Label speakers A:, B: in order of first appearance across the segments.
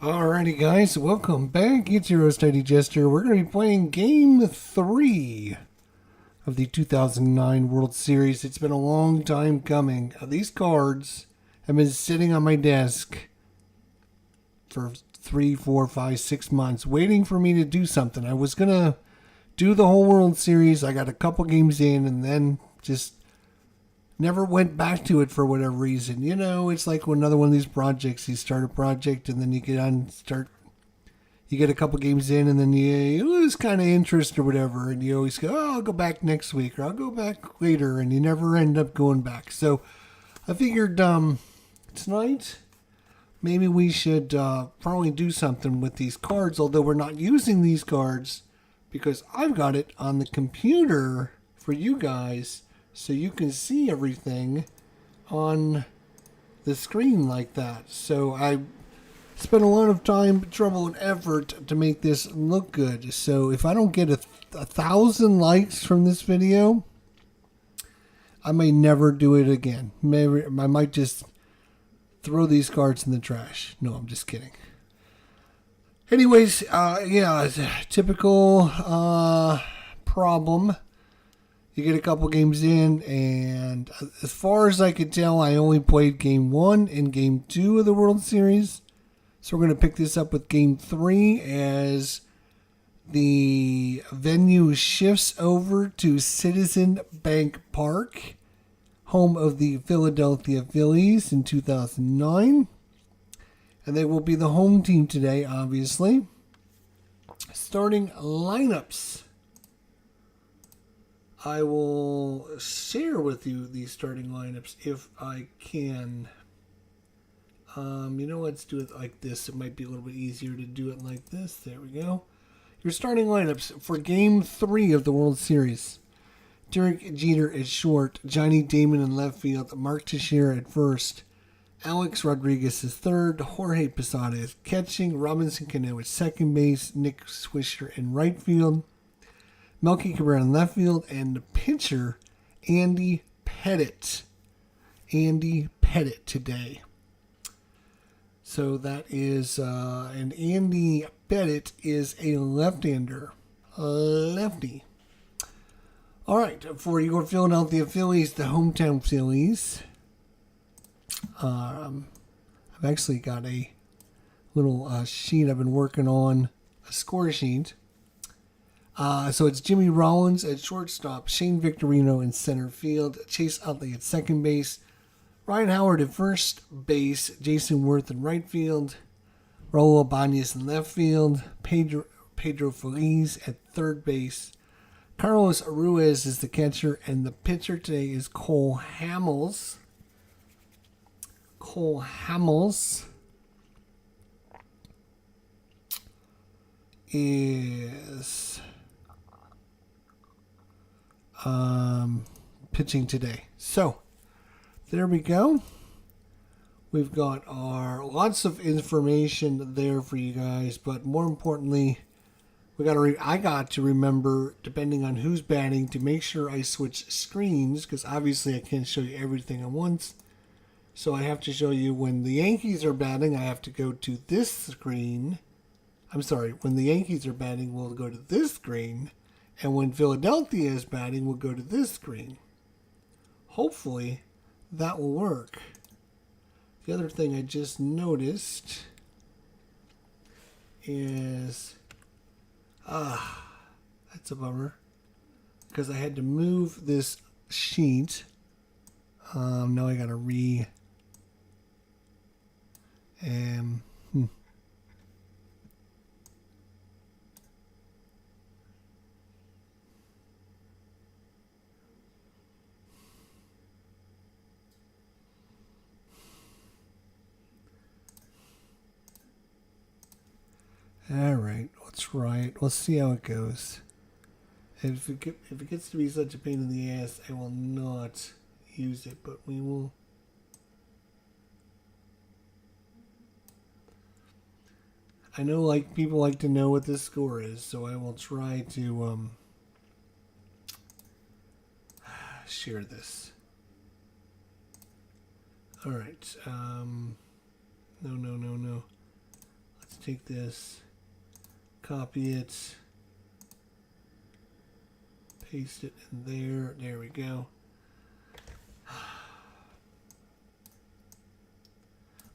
A: Alrighty, guys, welcome back. It's your host, Eddie Jester. We're going to be playing Game 3 of the 2009 World Series. It's been a long time coming. These cards have been sitting on my desk for 3, 4, 5, 6 months, waiting for me to do something. I was going to do the whole World Series. I got a couple games in and then just never went back to it for whatever reason. You know, it's like another one of these projects. You start a project and then you you get a couple games in and then you lose kind of interest or whatever. And you always go, oh, I'll go back next week or I'll go back later. And you never end up going back. So I figured tonight maybe we should probably do something with these cards, although we're not using these cards because I've got it on the computer for you guys so you can see everything on the screen like that. So I spent a lot of time, trouble, and effort to make this look good. So if I don't get a 1,000 likes from this video, I may never do it again. Maybe I might just throw these cards in the trash. No, I'm just kidding. Anyways, yeah, it's a typical problem. You get a couple games in, and as far as I could tell, I only played Game 1 and Game 2 of the World Series. So we're going to pick this up with Game 3 as the venue shifts over to Citizen Bank Park, home of the Philadelphia Phillies in 2009. And they will be the home team today, obviously. Starting lineups. I will share with you these starting lineups if I can. You know, let's do it like this. It might be a little bit easier to do it like this. There we go. Your starting lineups for Game 3 of the World Series. Derek Jeter at short, Johnny Damon in left field, Mark Teixeira at first, Alex Rodriguez is third, Jorge Posada is catching, Robinson Cano at second base, Nick Swisher in right field, Melky Cabrera in left field, and the pitcher, Andy Pettitte. Andy Pettitte today. So that is, and Andy Pettitte is a left-hander. Lefty. All right, for your Philadelphia Phillies, the hometown Phillies. I've actually got a little sheet I've been working on, a score sheet. So it's Jimmy Rollins at shortstop, Shane Victorino in center field, Chase Utley at second base, Ryan Howard at first base, Jason Worth in right field, Raul Ibanez in left field, Pedro Feliz at third base, Carlos Ruiz is the catcher, and the pitcher today is Cole Hamels. Cole Hamels is pitching today. So there we go. We've got our lots of information there for you guys, but more importantly, I got to remember, depending on who's batting, to make sure I switch screens, because obviously I can't show you everything at once. So I have to show you when the Yankees are batting, I have to go to this screen. I'm sorry, when the Yankees are batting, we'll go to this screen. And when Philadelphia is batting, we'll go to this screen. Hopefully, that will work. The other thing I just noticed is, that's a bummer, because I had to move this sheet. Now I gotta Alright, let's try it. Let's see how it goes. If it gets to be such a pain in the ass, I will not use it, but we will. I know like people like to know what the score is, so I will try to share this. All right. No. take this, copy it, paste it in there. There we go.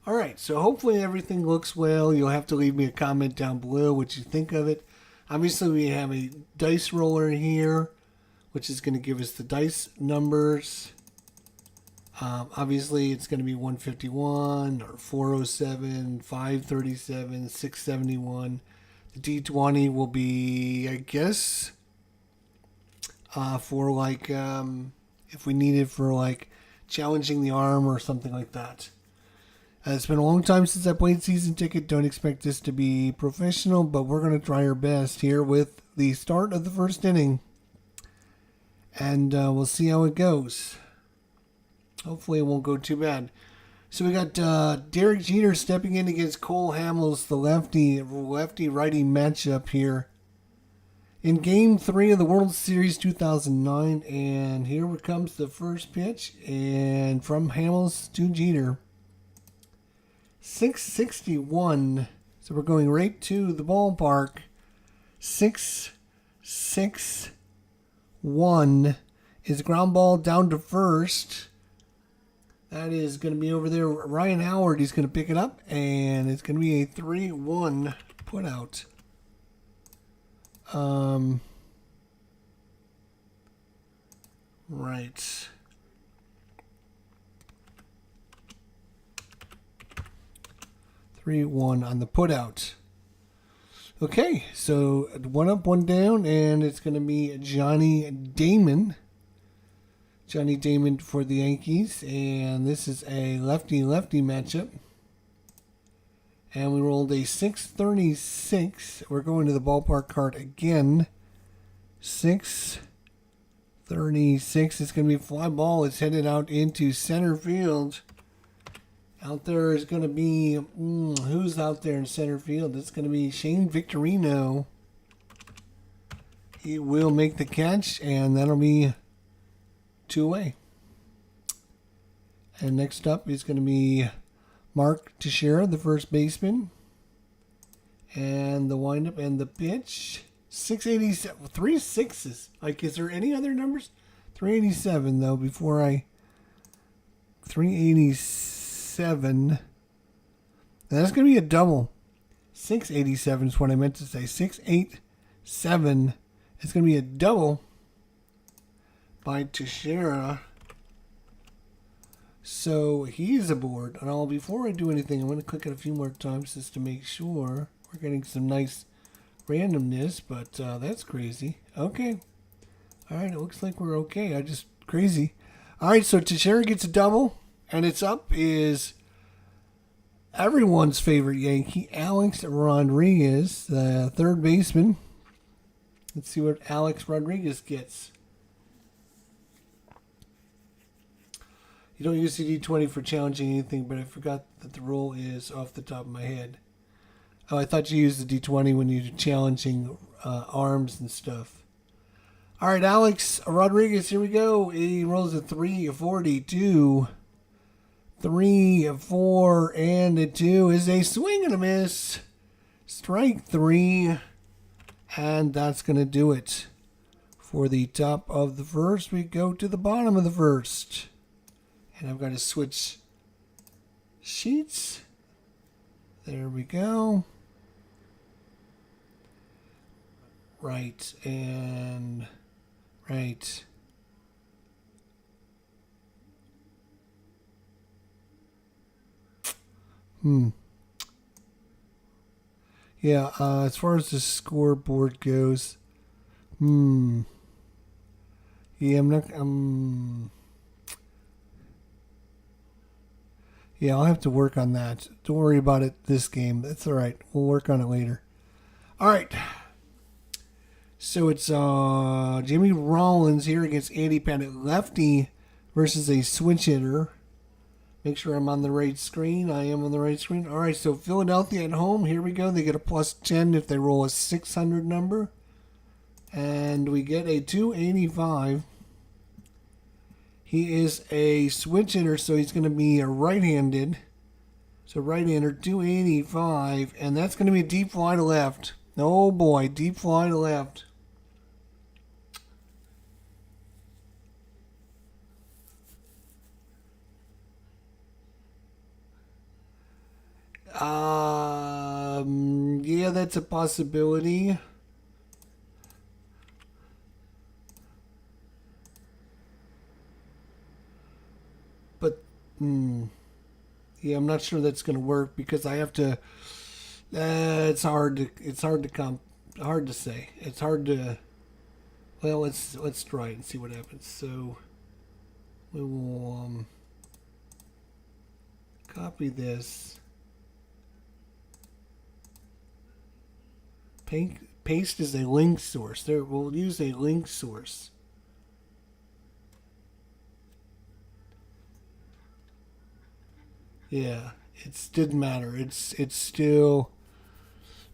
A: All right, so hopefully everything looks well. You'll have to leave me a comment down below what you think of it. Obviously, we have a dice roller here, which is going to give us the dice numbers. Obviously, it's going to be 151 or 407, 537, 671. The D20 will be, I guess, for like, if we need it for like challenging the arm or something like that. It's been a long time since I played Season Ticket. Don't expect this to be professional, but we're going to try our best here with the start of the first inning. And we'll see how it goes. Hopefully it won't go too bad. So we got Derek Jeter stepping in against Cole Hamels, the lefty-righty matchup here in Game 3 of the World Series 2009. And here comes the first pitch, and from Hamels to Jeter. 661. So we're going right to the ballpark. 661 is a ground ball down to first. That is going to be over there. Ryan Howard, he's going to pick it up, and it's going to be a 3-1 put out. Right. Three-one on the put out. Okay, so one up, one down, and it's going to be Johnny Damon. Johnny Damon for the Yankees, and this is a lefty-lefty matchup. And we rolled a 636. We're going to the ballpark card again. 636. It's going to be a fly ball. It's headed out into center field. Out there is going to be, who's out there in center field? It's going to be Shane Victorino. He will make the catch, and that'll be 2 away. And next up is going to be Mark Teixeira, the first baseman. And the windup and the pitch. 687, 3 sixes. Like, is there any other numbers? 387, though, before I... 387. And that's going to be a double. 687 is what I meant to say. 687 is going to be a double by Teixeira. So he's aboard. And before I do anything, I'm going to click it a few more times just to make sure we're getting some nice randomness. But that's crazy. Okay. All right. It looks like we're okay. Crazy. All right. So Teixeira gets a double. And it's up is everyone's favorite Yankee, Alex Rodriguez, the third baseman. Let's see what Alex Rodriguez gets. You don't use the D20 for challenging anything, but I forgot that the rule is off the top of my head. Oh, I thought you used the D20 when you're challenging arms and stuff. All right, Alex Rodriguez, here we go. He rolls a 342. 3, 4, and a 2 is a swing and a miss. Strike 3. And that's going to do it. For the top of the first, we go to the bottom of the first. And I've got to switch sheets. There we go. Right and right. Yeah, as far as the scoreboard goes, yeah, yeah, I'll have to work on that. Don't worry about it this game. That's all right. We'll work on it later. All right. So it's Jimmy Rollins here against Andy Pettit, lefty versus a switch hitter. Make sure I'm on the right screen. I am on the right screen. All right, so Philadelphia at home. Here we go. They get a +10 if they roll a 600 number. And we get a 285. He is a switch hitter, so he's going to be a right-handed. So right-hander, 285, and that's going to be a deep fly to left. Oh boy, deep fly to left. Yeah, that's a possibility. But, yeah, I'm not sure that's going to work because I have to. It's hard to. Hard to say. It's hard to. Well, let's try it and see what happens. So, we will copy this. Paste is a link source. There, we'll use a link source. Yeah, it didn't matter. It's still.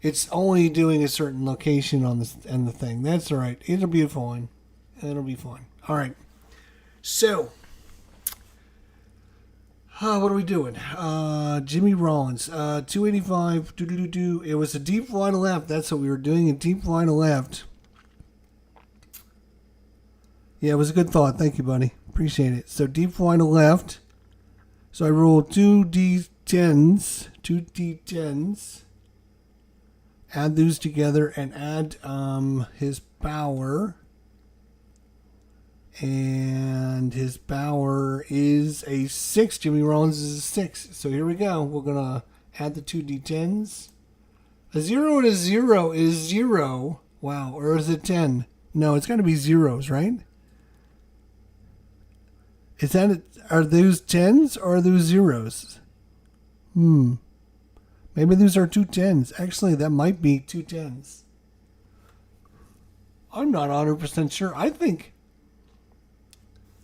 A: It's only doing a certain location on this and the thing. That's all right. It'll be fine. It'll be fine. All right. So, what are we doing? Jimmy Rollins, 285. It was a deep fly to left. That's what we were doing. A deep fly to left. Yeah, it was a good thought. Thank you, buddy. Appreciate it. So deep fly to left. So I rolled 2d10s. 2d10s. Add those together and add his power. And his power is a 6. Jimmy Rollins is a 6. So here we go. We're going to add the 2d10s. A 0 and a 0 is 0. Wow. Or is it 10? No, it's got to be zeros, right? Is that, are those 10s or are those zeros? Maybe those are 2 10s. Actually, that might be 2 10s. I'm not 100% sure. I think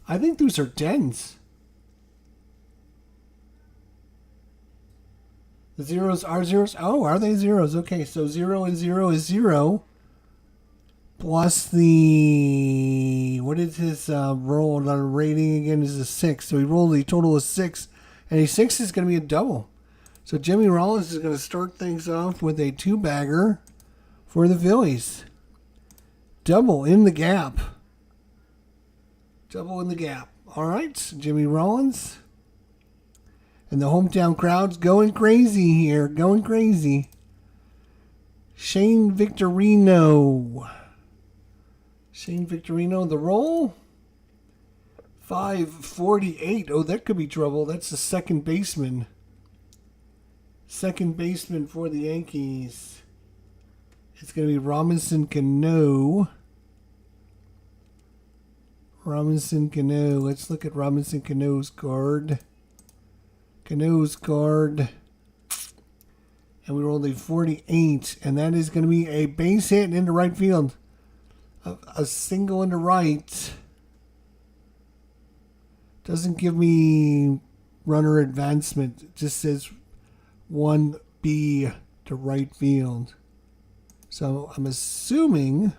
A: those are 10s. The zeros are zeros? Oh, are they zeros? Okay, so 0 and 0 is 0. Plus the... What is his roll rating again? Is a 6. So he rolled a total of 6. And a 6 is going to be a double. So Jimmy Rollins is going to start things off with a 2-bagger for the Phillies. Double in the gap. Double in the gap. All right, Jimmy Rollins. And the hometown crowd's going crazy here. Going crazy. Shane Victorino. Shane Victorino, the roll. 548. Oh, that could be trouble. That's the second baseman. Second baseman for the Yankees. It's going to be Robinson Cano. Robinson Cano. Let's look at Robinson Cano's card. Cano's card. And we rolled a 48. And that is going to be a base hit into right field. A single into right. Doesn't give me runner advancement. It just says 1B to right field. So I'm assuming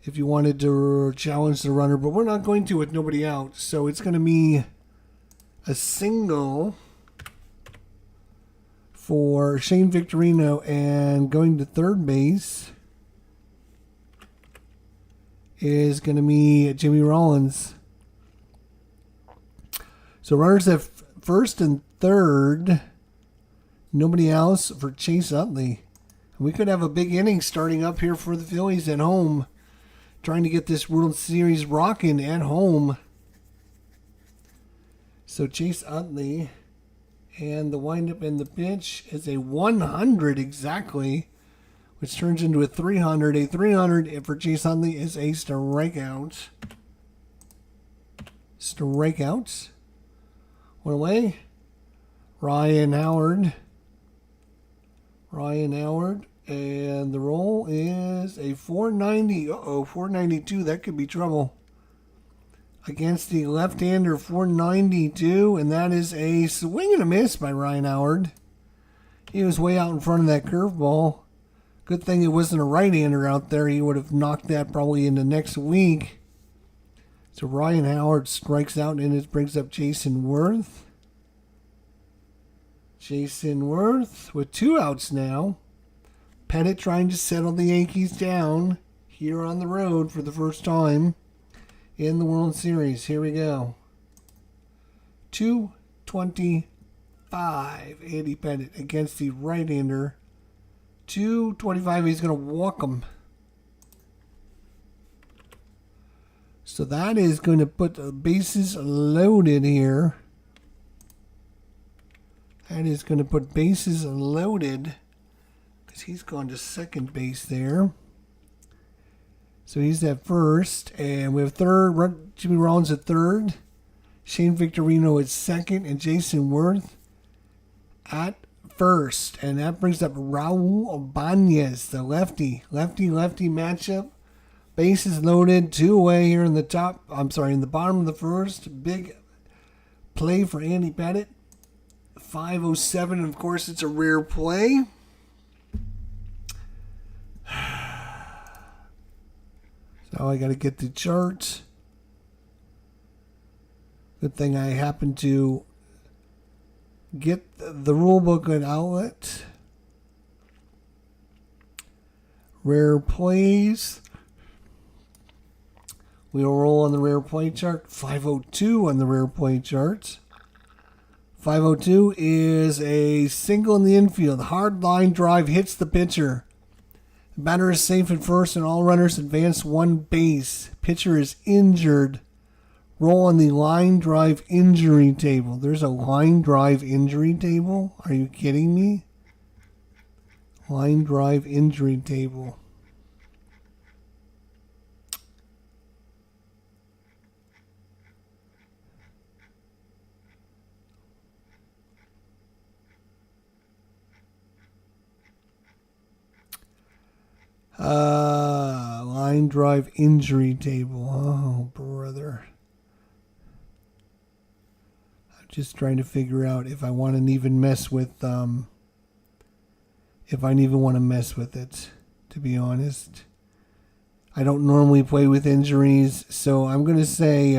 A: if you wanted to challenge the runner, but we're not going to with nobody out. So it's going to be a single for Shane Victorino, and going to third base is going to be Jimmy Rollins. So runners at first and third. Nobody else for Chase Utley. We could have a big inning starting up here for the Phillies at home. Trying to get this World Series rocking at home. So Chase Utley. And the windup and the pitch is a 100 exactly, which turns into a 300. A 300 for Chase Utley is a strikeout. Strikeouts. One away. Ryan Howard. And the roll is a 490. Uh-oh, 492. That could be trouble. Against the left-hander, 492. And that is a swing and a miss by Ryan Howard. He was way out in front of that curveball. Good thing it wasn't a right-hander out there. He would have knocked that probably into next week. So Ryan Howard strikes out, and it brings up Jason Worth. Jason Worth with 2 outs now. Pettit trying to settle the Yankees down here on the road for the first time in the World Series. Here we go. 225. Andy Pettit against the right-hander. 225. He's going to walk him. So that is going to put the bases loaded here. That is going to put bases loaded because he's gone to second base there. So he's at first. And we have third. Jimmy Rollins at third. Shane Victorino at second. And Jason Worth at first. And that brings up Raul Ibanez, the lefty. Lefty matchup. Bases loaded. 2 away here in the top. I'm sorry, in the bottom of the first. Big play for Andy Pettit. 5:07. Of course, it's a rare play. So I got to get the chart. Good thing I happened to get the rule book at Outlet. Rare plays. We'll roll on the rare play chart. 5:02 on the rare play chart. 5:02 is a single in the infield. Hard line drive hits the pitcher. The batter is safe at first and all runners advance 1 base. Pitcher is injured. Roll on the line drive injury table. There's a line drive injury table? Are you kidding me? Line drive injury table. Line drive injury table. Oh, brother. I'm just trying to figure out if I want to even mess with, if I even want to mess with it, to be honest. I don't normally play with injuries, so I'm going to say,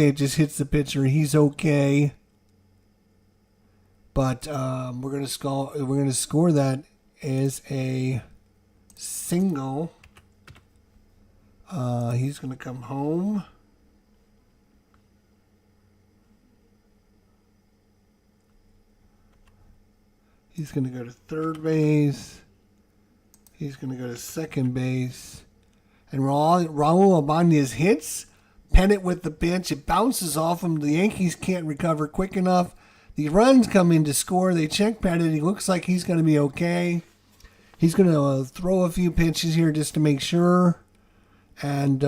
A: it just hits the pitcher. He's okay. But, we're going to score that as a single. He's going to come home. He's going to go to third base. He's going to go to second base. And Raul Ibanez hits. Pettit with the pitch. It bounces off him. The Yankees can't recover quick enough. The runs come in to score. They check Pettit. He looks like he's going to be okay. He's going to throw a few pitches here just to make sure. And,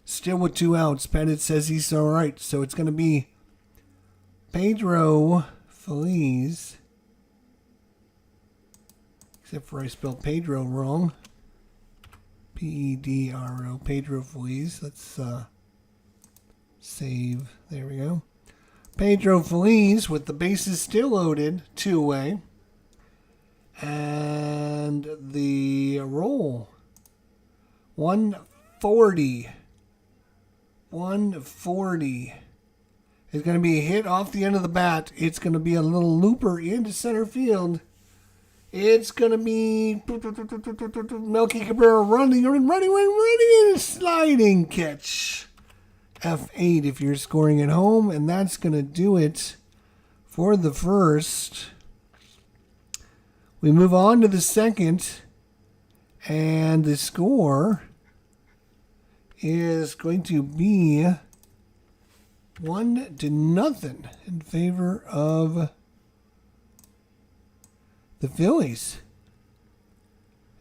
A: still with 2 outs. Pettit says he's all right. So it's going to be Pedro Feliz. Except for I spelled Pedro wrong. Pedro. Pedro Feliz. Let's save. There we go. Pedro Feliz with the bases still loaded. 2 away. And the roll. 140. 140. It's going to be a hit off the end of the bat. It's going to be a little looper into center field. It's going to be Melky Cabrera running, and a sliding catch. F8 if you're scoring at home, and that's going to do it for the first. We move on to the second, and the score is going to be 1-0 in favor of the Phillies.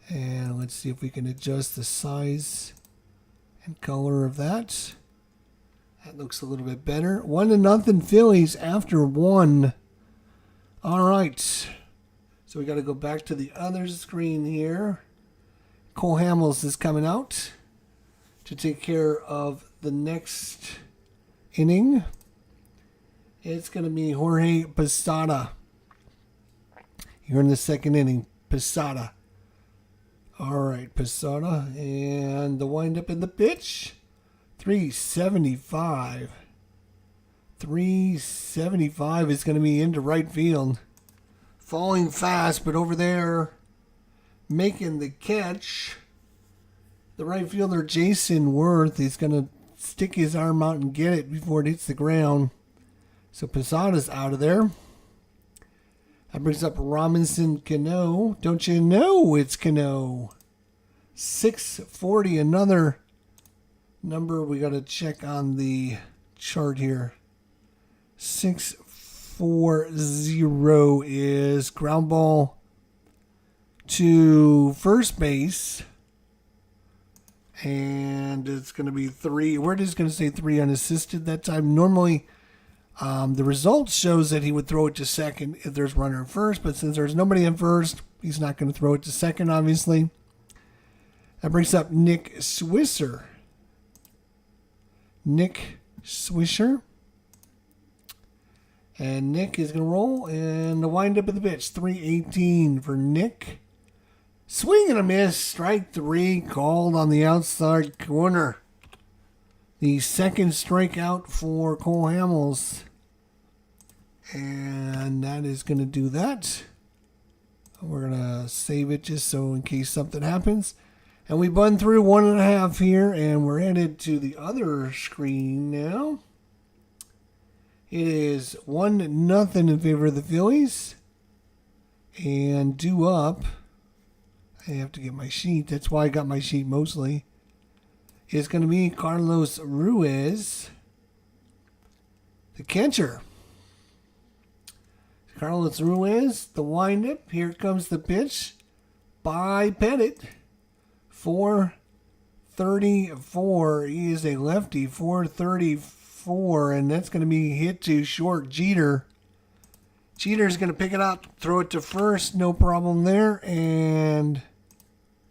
A: And let's see if we can adjust the size and color of that. That looks a little bit better. 1-0 Phillies after 1. All right. So we got to go back to the other screen here. Cole Hamels is coming out to take care of the next inning. It's going to be Jorge Posada. Here in the second inning, Posada. All right, Posada. And the windup in the pitch. 375. 375 is going to be into right field. Falling fast, but over there making the catch. The right fielder, Jason Worth, is going to stick his arm out and get it before it hits the ground. So Posada's out of there. That brings up Robinson Cano. Don't you know it's Cano? 640, another number we got to check on the chart here. 640 is ground ball to first base. And it's going to be 3. We're just going to say 3 unassisted that time. Normally, the result shows that he would throw it to second if there's runner at first. But since there's nobody in first, he's not going to throw it to second, obviously. That brings up Nick Swisher. Nick Swisher. And Nick is going to roll. And the windup of the pitch, 318 for Nick. Swing and a miss. Strike 3 called on the outside corner. The second strikeout for Cole Hamels. And that is going to do that. We're going to save it just so in case something happens. And we bun through 1.5 here. And we're headed to the other screen now. It is 1-0 in favor of the Phillies. And due up. I have to get my sheet. That's why I got my sheet mostly. It's going to be Carlos Ruiz, the catcher. Carlos Ruiz, the windup. Here comes the pitch by Pettit. 434. He is a lefty. 434. And that's going to be hit to short. Jeter. Jeter's going to pick it up, throw it to first. No problem there. And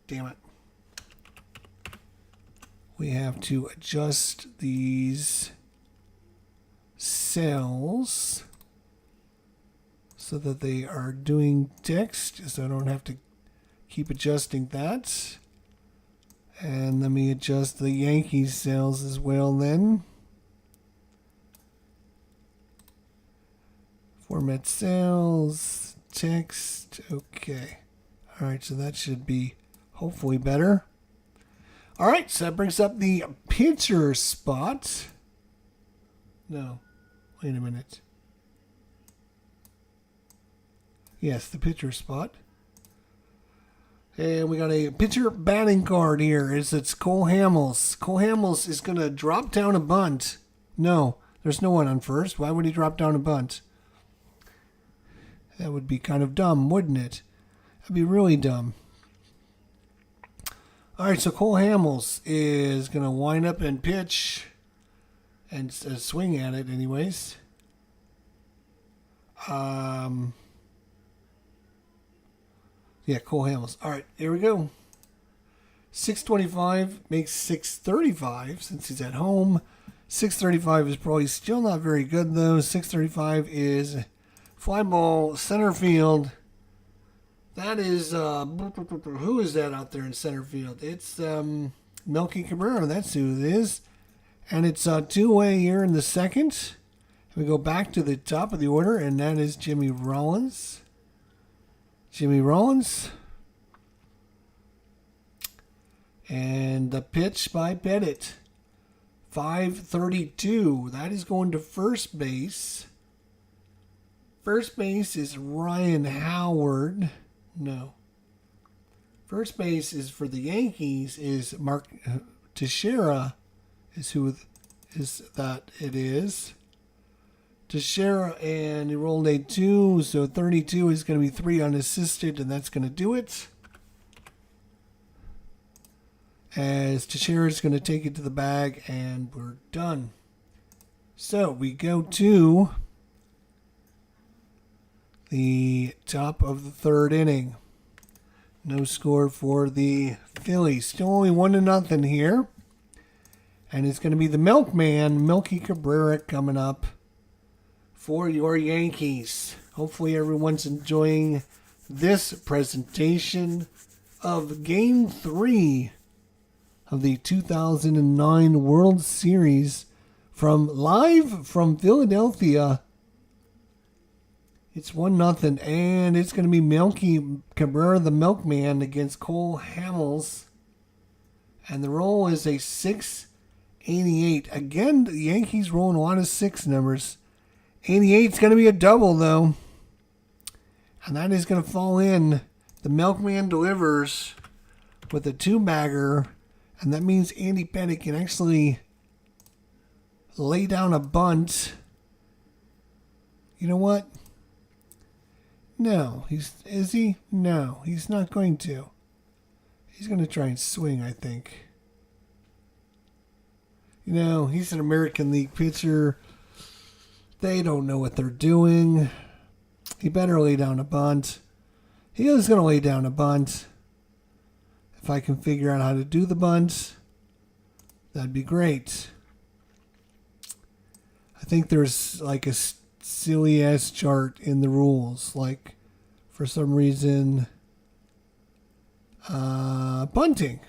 A: damn it. We have to adjust these cells so that they are doing text, so I don't have to keep adjusting that. And let me adjust the Yankees cells as well then. Format cells, text, okay. All right, so that should be hopefully better. All right, so that brings up the pitcher spot. No, wait a minute. Yes, the pitcher spot. And we got a pitcher batting card here. It's Cole Hamels. Cole Hamels is going to drop down a bunt. No, there's no one on first. Why would he drop down a bunt? That would be kind of dumb, wouldn't it? That'd be really dumb. All right, so Cole Hamels is going to wind up and pitch and swing at it anyways. Yeah, Cole Hamels. All right, here we go. 625 makes 635 since he's at home. 635 is probably still not very good, though. 635 is fly ball, center field. That is, who is that out there in center field? It's Melky Cabrera. That's who it is. And it's two-way here in the second. We go back to the top of the order, and that is Jimmy Rollins. Jimmy Rollins. And the pitch by Pettit. 532. That is going to first base. First base is Ryan Howard. No. First base is for the Yankees is Mark Teixeira is who is that it is. Teixeira, and he rolled a 2, so 32 is going to be 3 unassisted, and that's going to do it. As Teixeira is going to take it to the bag, and we're done. So we go to the top of the third inning. No score for the Phillies. Still only 1-0 here. And it's going to be the milkman, Melky Cabrera, coming up for your Yankees. Hopefully everyone's enjoying this presentation of Game 3 of the 2009 World Series live from Philadelphia. It's 1-0, and it's going to be Melky Cabrera, the Milkman, against Cole Hamels. And the roll is a 688. Again, the Yankees rolling a lot of 6 numbers. 88 is going to be a double, though. And that is going to fall in. The Milkman delivers with a 2-bagger. And that means Andy Pettitte can actually lay down a bunt. You know what? No, is he? No, he's not going to. He's going to try and swing, I think. You know, he's an American League pitcher. They don't know what they're doing. He better lay down a bunt. He is going to lay down a bunt. If I can figure out how to do the bunt, that'd be great. I think there's like a silly ass chart in the rules. Like, for some reason, bunting.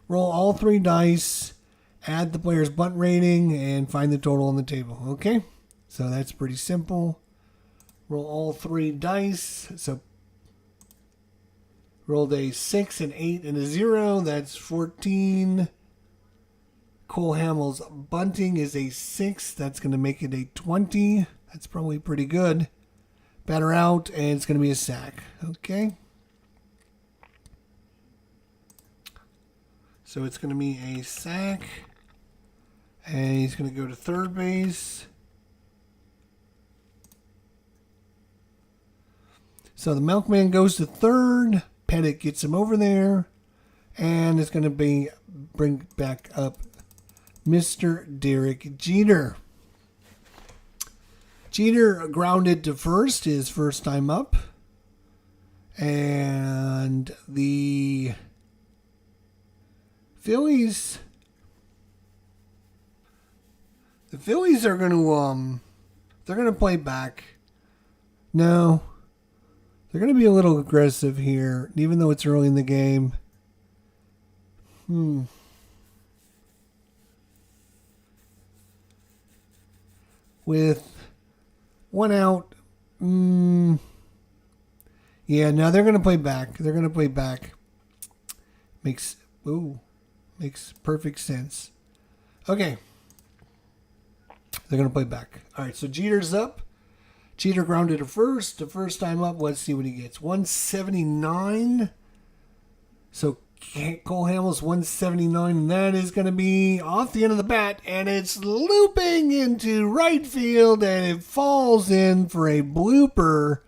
A: Roll all 3 dice, add the player's bunt rating, and find the total on the table. Okay? So that's pretty simple. Roll all 3 dice. So rolled a 6, an 8, and a 0. That's 14. Cole Hamels' bunting is a 6. That's going to make it a 20. That's probably pretty good. Batter out, and it's going to be a sack. Okay? So it's going to be a sack. And he's going to go to third base. So the Milkman goes to third. Pettitte gets him over there. And it's going to bring back up Mr. Derek Jeter. Jeter grounded to first, his first time up. And the Phillies are going to they're going to play back. No. They're going to be a little aggressive here, even though it's early in the game. With 1 out. Yeah, no, they're going to play back. They're going to play back. Makes perfect sense. Okay. They're going to play baake. All right, so Jeter's up. Jeter grounded to first. The first time up, let's see what he gets. 179. So Cole Hamels 179, and that is going to be off the end of the bat, and it's looping into right field, and it falls in for a blooper,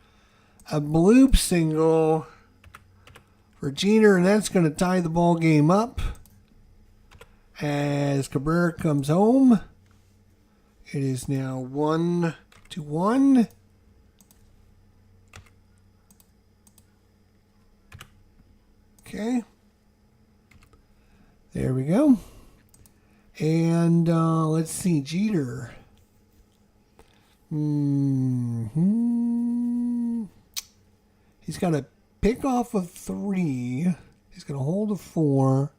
A: a bloop single for Jeter, and that's going to tie the ball game up as Cabrera comes home. It is now 1-1. Okay. There we go. And let's see, Jeter. He's got a pick off of 3. He's going to hold a 4.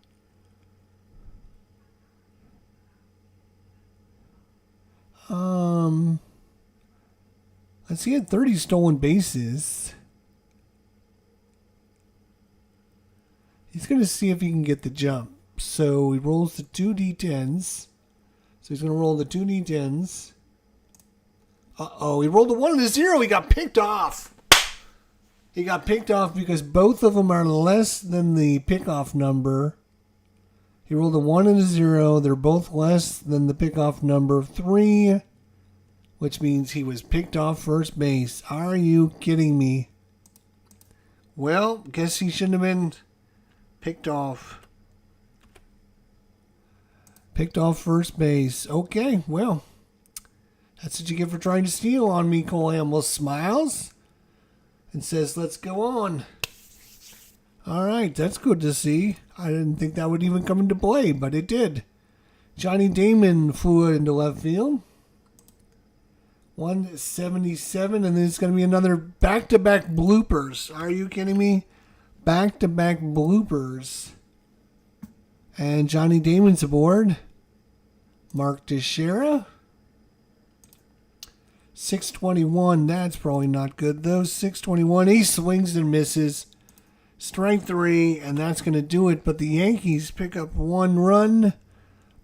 A: Let's see, he had 30 stolen bases. He's going to see if he can get the jump. So he rolls the 2 D10s. So he's going to roll the 2 D10s. Uh-oh, he rolled a 1 and a 0. He got picked off. He got picked off because both of them are less than the pickoff number. He rolled a 1 and a 0. They're both less than the pickoff number of 3, which means he was picked off first base. Are you kidding me? Well, guess he shouldn't have been picked off first base. Okay, well, that's what you get for trying to steal on me. Cole Hamels smiles and says, let's go on. All right, that's good to see. I didn't think that would even come into play, but it did. Johnny Damon flew it into left field. 177, and then it's going to be another back-to-back bloopers. Are you kidding me? Back-to-back bloopers. And Johnny Damon's aboard. Mark Teixeira. 621. That's probably not good, though. 621. He swings and misses. Strike 3, and that's going to do it. But the Yankees pick up 1 run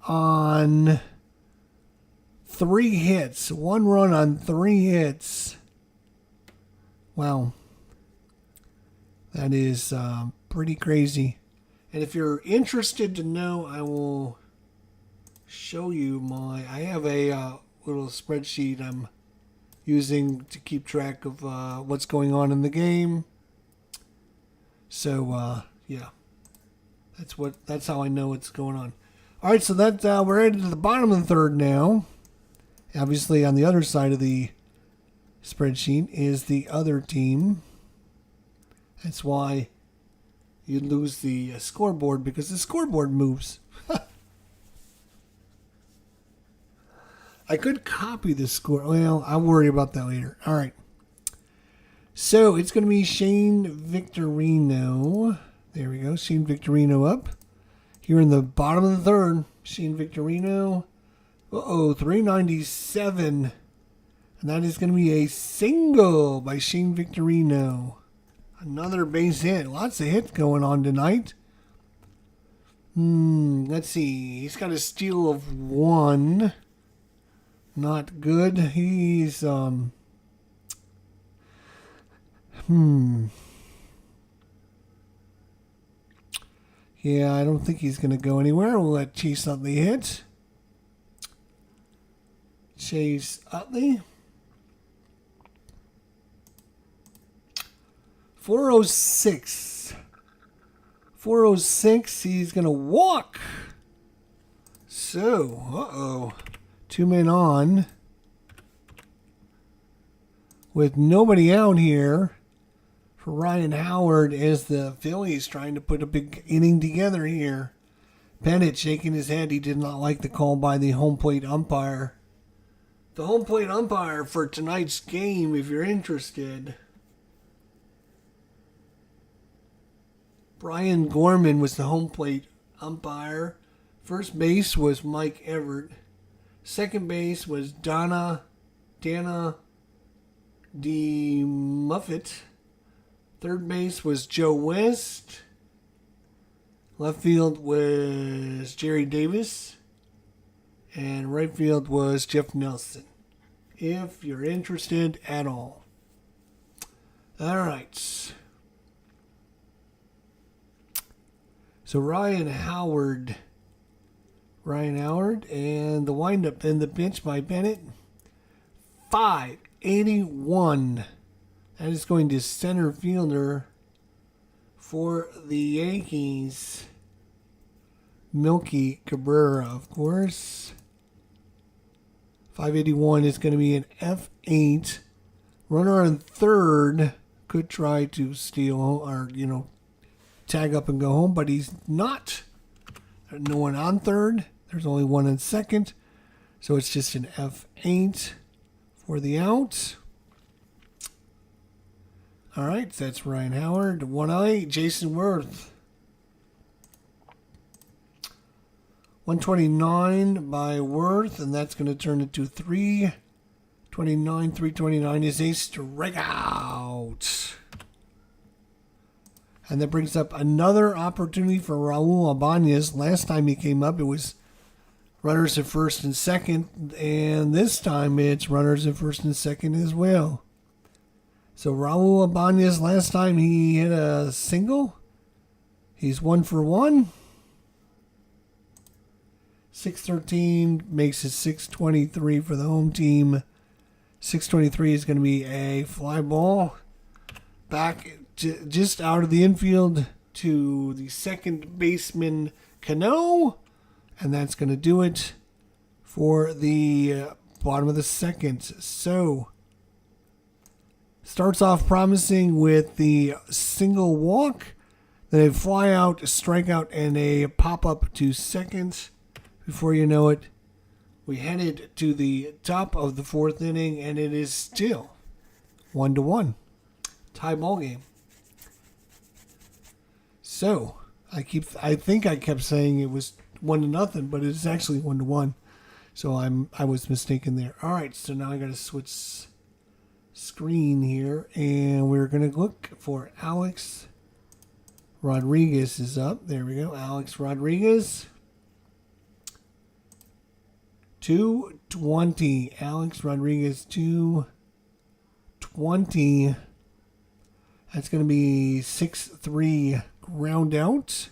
A: on 3 hits. 1 run on 3 hits. Wow. That is pretty crazy. And if you're interested to know, I will show you I have a little spreadsheet I'm using to keep track of what's going on in the game. So, yeah. That's how I know what's going on. All right, so that we're headed to the bottom of the 3rd now. Obviously, on the other side of the spreadsheet is the other team. That's why you lose the scoreboard, because the scoreboard moves. I could copy the score. Well, I'll worry about that later. All right. So it's going to be Shane Victorino. There we go. Shane Victorino up. Here in the bottom of the 3rd. Shane Victorino. 397. And that is going to be a single by Shane Victorino. Another base hit. Lots of hits going on tonight. Let's see. He's got a steal of 1. Not good. He's, Yeah, I don't think he's going to go anywhere. We'll let Chase Utley hit. Chase Utley. 406. 406. He's going to walk. So, 2 men on. With nobody out here. For Ryan Howard, as the Phillies trying to put a big inning together here. Bennett shaking his head. He did not like the call by the home plate umpire. The home plate umpire for tonight's game, if you're interested. Brian Gorman was the home plate umpire. First base was Mike Everett. Second base was Dana D. Muffett. Third base was Joe West. Left field was Jerry Davis. And right field was Jeff Nelson. If you're interested at all. All right. So Ryan Howard, and the windup and the pitch by Bennett. 581. That is going to center fielder for the Yankees. Milky Cabrera, of course. 581 is going to be an F8. Runner on 3rd could try to steal or, tag up and go home, but he's not. There's no one on 3rd. There's only one in 2nd. So it's just an F8 for the out. All right, so that's Ryan Howard. 108, Jason Worth. 129 by Worth, and that's going to turn into 329. 329 is a strikeout. And that brings up another opportunity for Raul Ibanez. Last time he came up, it was runners at 1st and 2nd, and this time it's runners at 1st and 2nd as well. So Raul Ibanez, last time he hit a single. He's 1 for 1. 613 makes it 623 for the home team. 623 is going to be a fly ball. Back just out of the infield to the second baseman Cano. And that's going to do it for the bottom of the 2nd. So starts off promising with the single walk, then a fly out, a strikeout, and a pop up to 2nd. Before you know it, we headed to the top of the 4th inning, and it is still 1-1. Tie ball game. So I think I kept saying it was 1-0, but it's actually 1-1. So I was mistaken there. All right, so now I got to switch screen here, and we're gonna look for Alex Rodriguez is up. There we go, Alex Rodriguez. 220. Alex Rodriguez 220. That's going to be 6-3 ground out.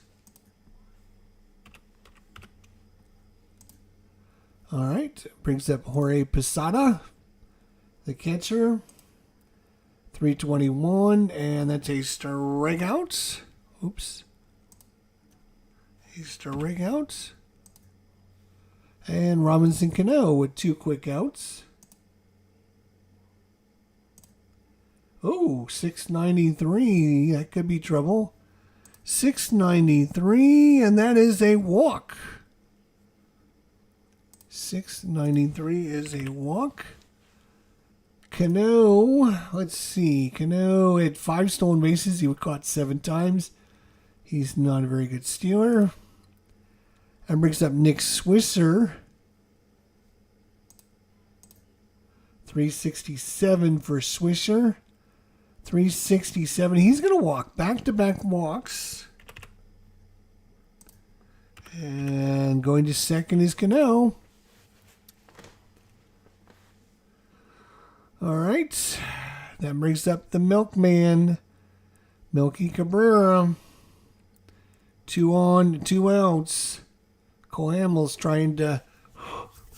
A: All right. Brings up Jorge Posada, the catcher. 321. And that's a strikeout. Oops. A strikeout. And Robinson Cano with 2 quick outs. Oh, 693. That could be trouble. 693, and that is a walk. 693 is a walk. Cano, let's see. Cano had 5 stolen bases. He was caught 7 times. He's not a very good stealer. And brings up Nick Swisser. 367 for Swisser. 367. He's going to walk. Back-to-back walks. And going to second is Cano. All right. That brings up the milkman, Melky Cabrera. 2 on, 2 outs. Cole Hamels trying to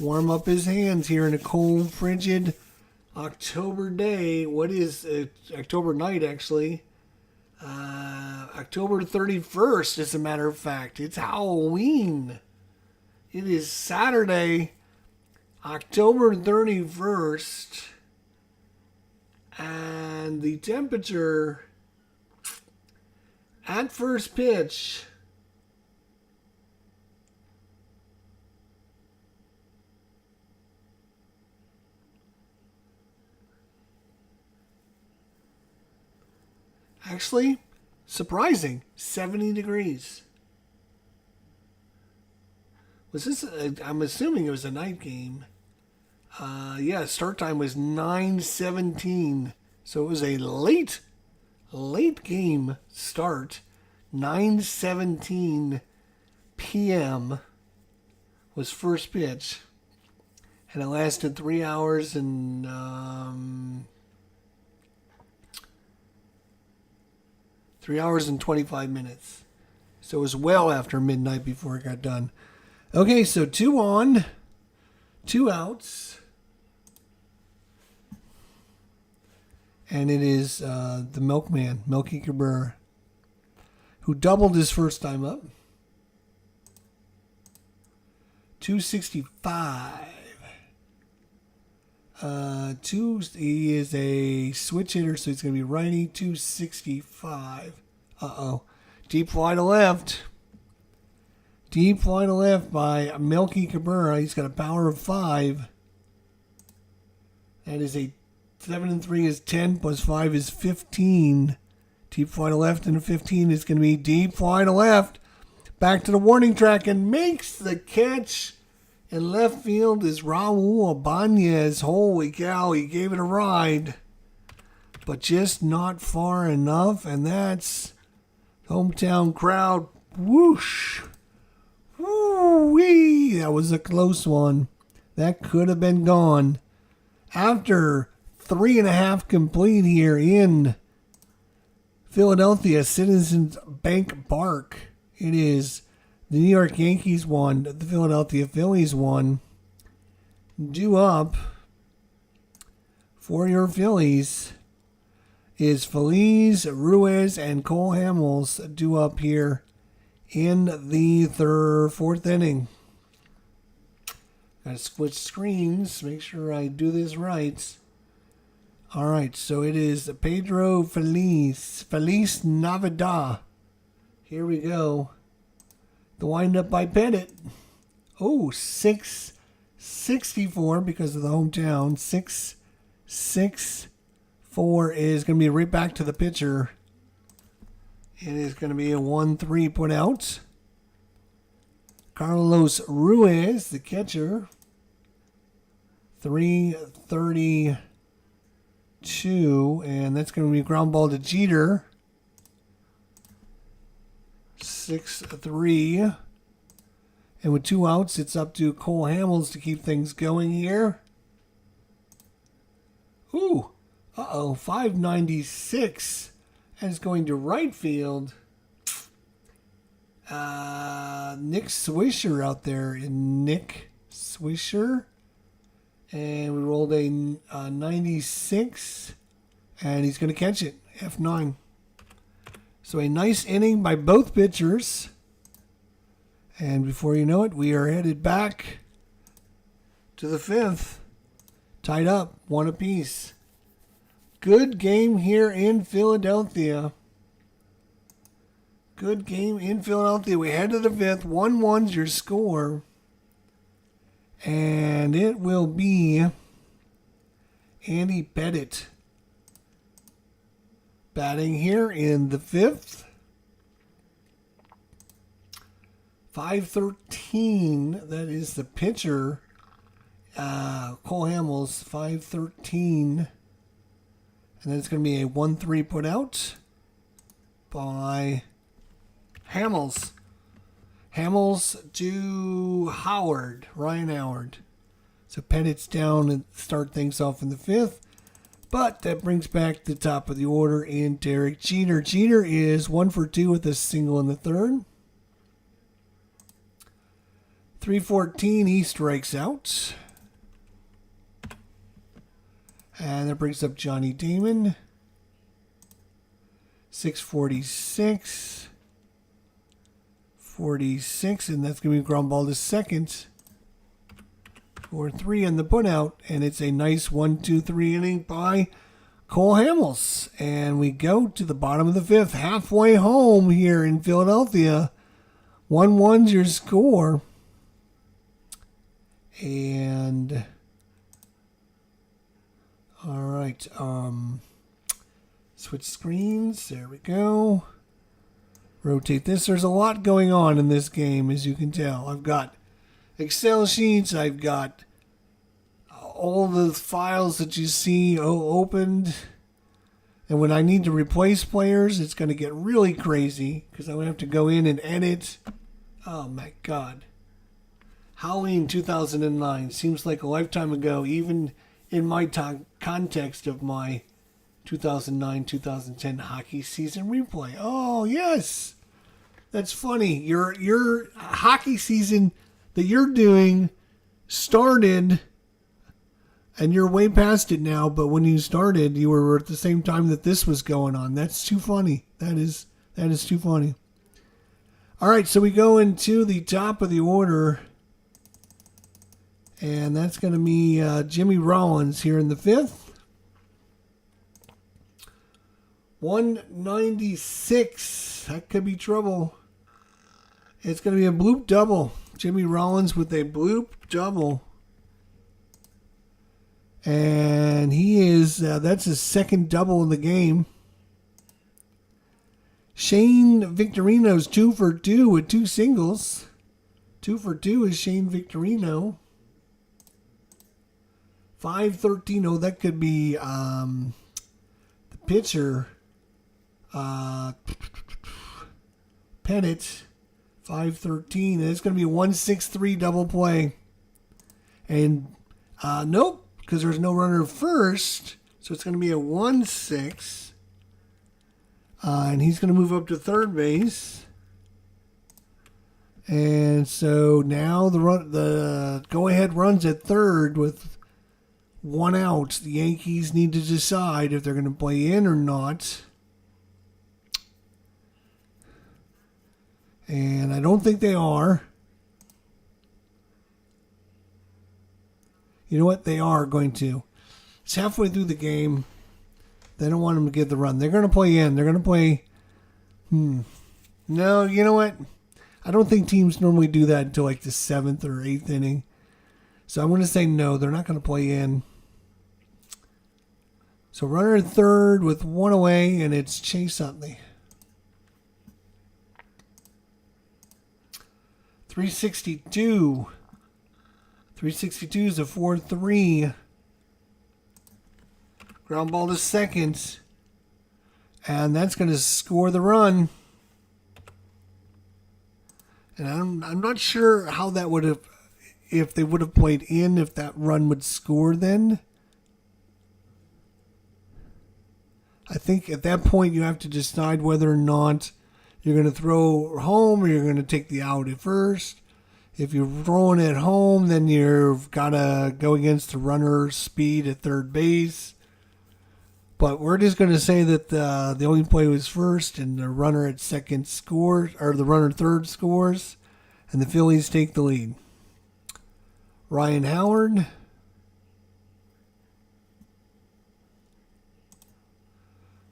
A: warm up his hands here in a cold, frigid October day. What is it? October night, actually. October 31st, as a matter of fact. It's Halloween. It is Saturday, October 31st. And the temperature at first pitch actually, surprising, 70 degrees. Was this, I'm assuming it was a night game. Yeah, start time was 9:17. So it was a late game start. 9:17 p.m. was first pitch. And it lasted 3 hours and 3 hours and 25 minutes. So it was well after midnight before it got done. Okay, so 2 on, 2 outs. And it is the milkman, Melky Cabrera, who doubled his first time up. 265. He is a switch hitter, so he's going to be righty. 265. Uh-oh. Deep fly to left. Deep fly to left by Melky Cabrera. He's got a power of 5. That is a 7 and 3 is 10 plus 5 is 15. Deep fly to left, and a 15 is going to be deep fly to left. Back to the warning track and makes the catch. In left field is Raul Ibanez. Holy cow, he gave it a ride. But just not far enough, and that's hometown crowd. Whoosh. Woo-wee. That was a close one. That could have been gone. After 3.5 complete here in Philadelphia, Citizens Bank Park. It is the New York Yankees 1, the Philadelphia Phillies 1. Due up for your Phillies is Feliz, Ruiz, and Cole Hamels due up here in the 4th inning. Gotta switch screens, make sure I do this right. All right, so it is Pedro Feliz Navidad. Here we go. The windup by Pettit. Oh, 664 because of the hometown. 664 is going to be right back to the pitcher. It is going to be a 1-3 put out. Carlos Ruiz, the catcher. 332. And that's going to be a ground ball to Jeter. 6-3. And with 2 outs, it's up to Cole Hamels to keep things going here. Ooh. 596. And it's going to right field. Nick Swisher out there. Nick Swisher. And we rolled a 96. And he's going to catch it. F9. So a nice inning by both pitchers. And before you know it, we are headed back to the 5th. Tied up, 1 apiece. Good game here in Philadelphia. Good game in Philadelphia. We head to the 5th. 1-1's your score. And it will be Andy Pettit batting here in the 5th. 5-13. That is the pitcher. Cole Hamels, 5-13. And then it's going to be a 1-3 put out by Hamels. Hamels to Howard, Ryan Howard. So Pettit's down and start things off in the 5th. But that brings back the top of the order in Derek Jeter. Jeter is 1-for-2 with a single in the 3rd. 3-14, he strikes out. And that brings up Johnny Damon. 6-46. 46, and that's going to be a ground ball to second. 4-3 on the put out, and it's a nice 1-2-3 inning by Cole Hamels. And we go to the bottom of the 5th, halfway home here in Philadelphia. 1-1's your score. And all right, switch screens. There we go. Rotate this. There's a lot going on in this game, as you can tell. I've got Excel sheets. I've got all the files that you see opened. And when I need to replace players, it's going to get really crazy because I'm going to have to go in and edit. Oh, my God. Halloween 2009 seems like a lifetime ago, even in my context of my 2009-2010 hockey season replay. Oh, yes. That's funny. Your hockey season that you're doing started, and you're way past it now, but when you started, you were at the same time that this was going on. That's too funny. That is too funny. All right, so we go into the top of the order, and that's going to be Jimmy Rollins here in the 5th. 196. That could be trouble. It's going to be a bloop double. Jimmy Rollins with a bloop double. And he is, that's his second double in the game. Shane Victorino's 2-for-2 with 2 singles. 2-for-2 is Shane Victorino. 5-13. Oh, that could be the pitcher. Pettit. 5-13. And it's going to be a 1-6-3 double play. And nope, because there's no runner first. So it's going to be a 1-6. And he's going to move up to third base. And so now the go-ahead runs at third with 1 out. The Yankees need to decide if they're going to play in or not. And I don't think they are. You know what? They are going to. It's halfway through the game. They don't want them to get the run. They're going to play in. They're going to play. No, you know what? I don't think teams normally do that until like the 7th or 8th inning. So I'm going to say no. They're not going to play in. So runner at third with 1 away, and it's Chase Utley. 362. 362 is a 4-3. Ground ball to second. And that's going to score the run. And I'm not sure how that would have, if they would have played in, if that run would score then. I think at that point you have to decide whether or not you're going to throw home or you're going to take the out at first. If you're throwing it home, then you've got to go against the runner's speed at third base. But we're just going to say that the only play was first and the runner at second scores, or the runner third scores, and the Phillies take the lead. Ryan Howard.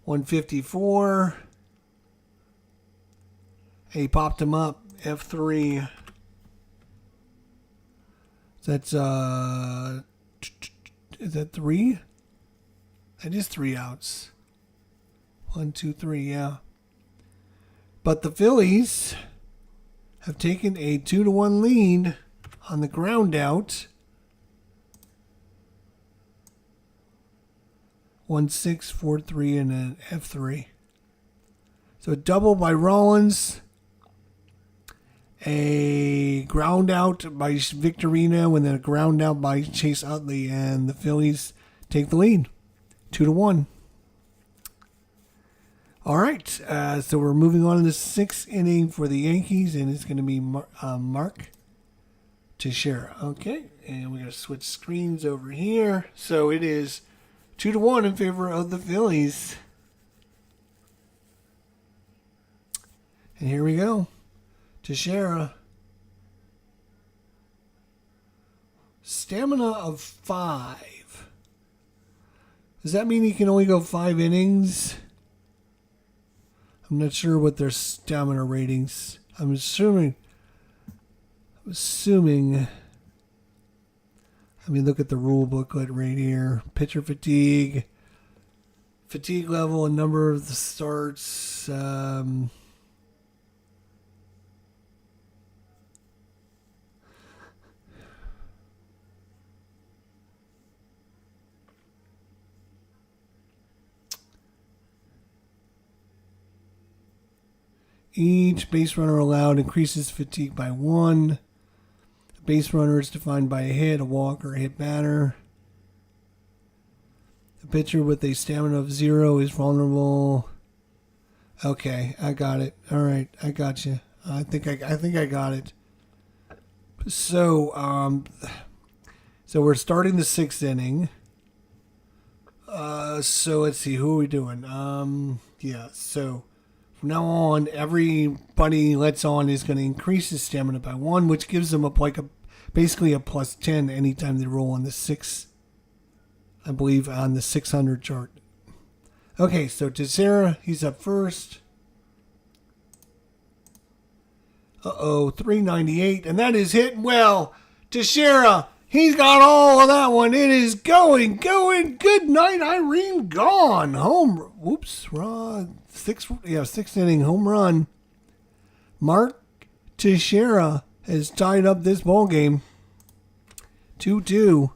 A: .154. He popped him up. F3. That's is that 3? That is 3 outs. 1, 2, 3, yeah. But the Phillies have taken a 2-1 lead on the ground out. 1-6, 4-3, and an F3. So a double by Rollins. A ground out by Victorino, and then a ground out by Chase Utley, and the Phillies take the lead, 2-1. All right, so we're moving on to the 6th inning for the Yankees, and it's going to be Mark Teixeira. Okay, and we're going to switch screens over here. So it is 2-1 in favor of the Phillies. And here we go. Teixeira. Stamina of 5. Does that mean he can only go 5 innings? I'm not sure what their stamina ratings. I'm assuming. I mean, look at the rule booklet right here. Pitcher fatigue. Fatigue level and number of the starts. Each base runner allowed increases fatigue by 1. A base runner is defined by a hit, a walk, or a hit batter. A pitcher with a stamina of 0 is vulnerable. Okay, I got it. All right, I got you. I think I got it. So we're starting the 6th inning. So let's see, who are we doing? So from now on, everybody lets on is going to increase his stamina by 1, which gives them basically a plus 10 anytime they roll on the 6, I believe, on the 600 chart. Okay, so Teixeira, he's up first. 398, and that is hit well. Teixeira, he's got all of that one. It is going. Good night, Irene. Gone. Home. Whoops. Sixth inning home run. Mark Teixeira has tied up this ball game. 2-2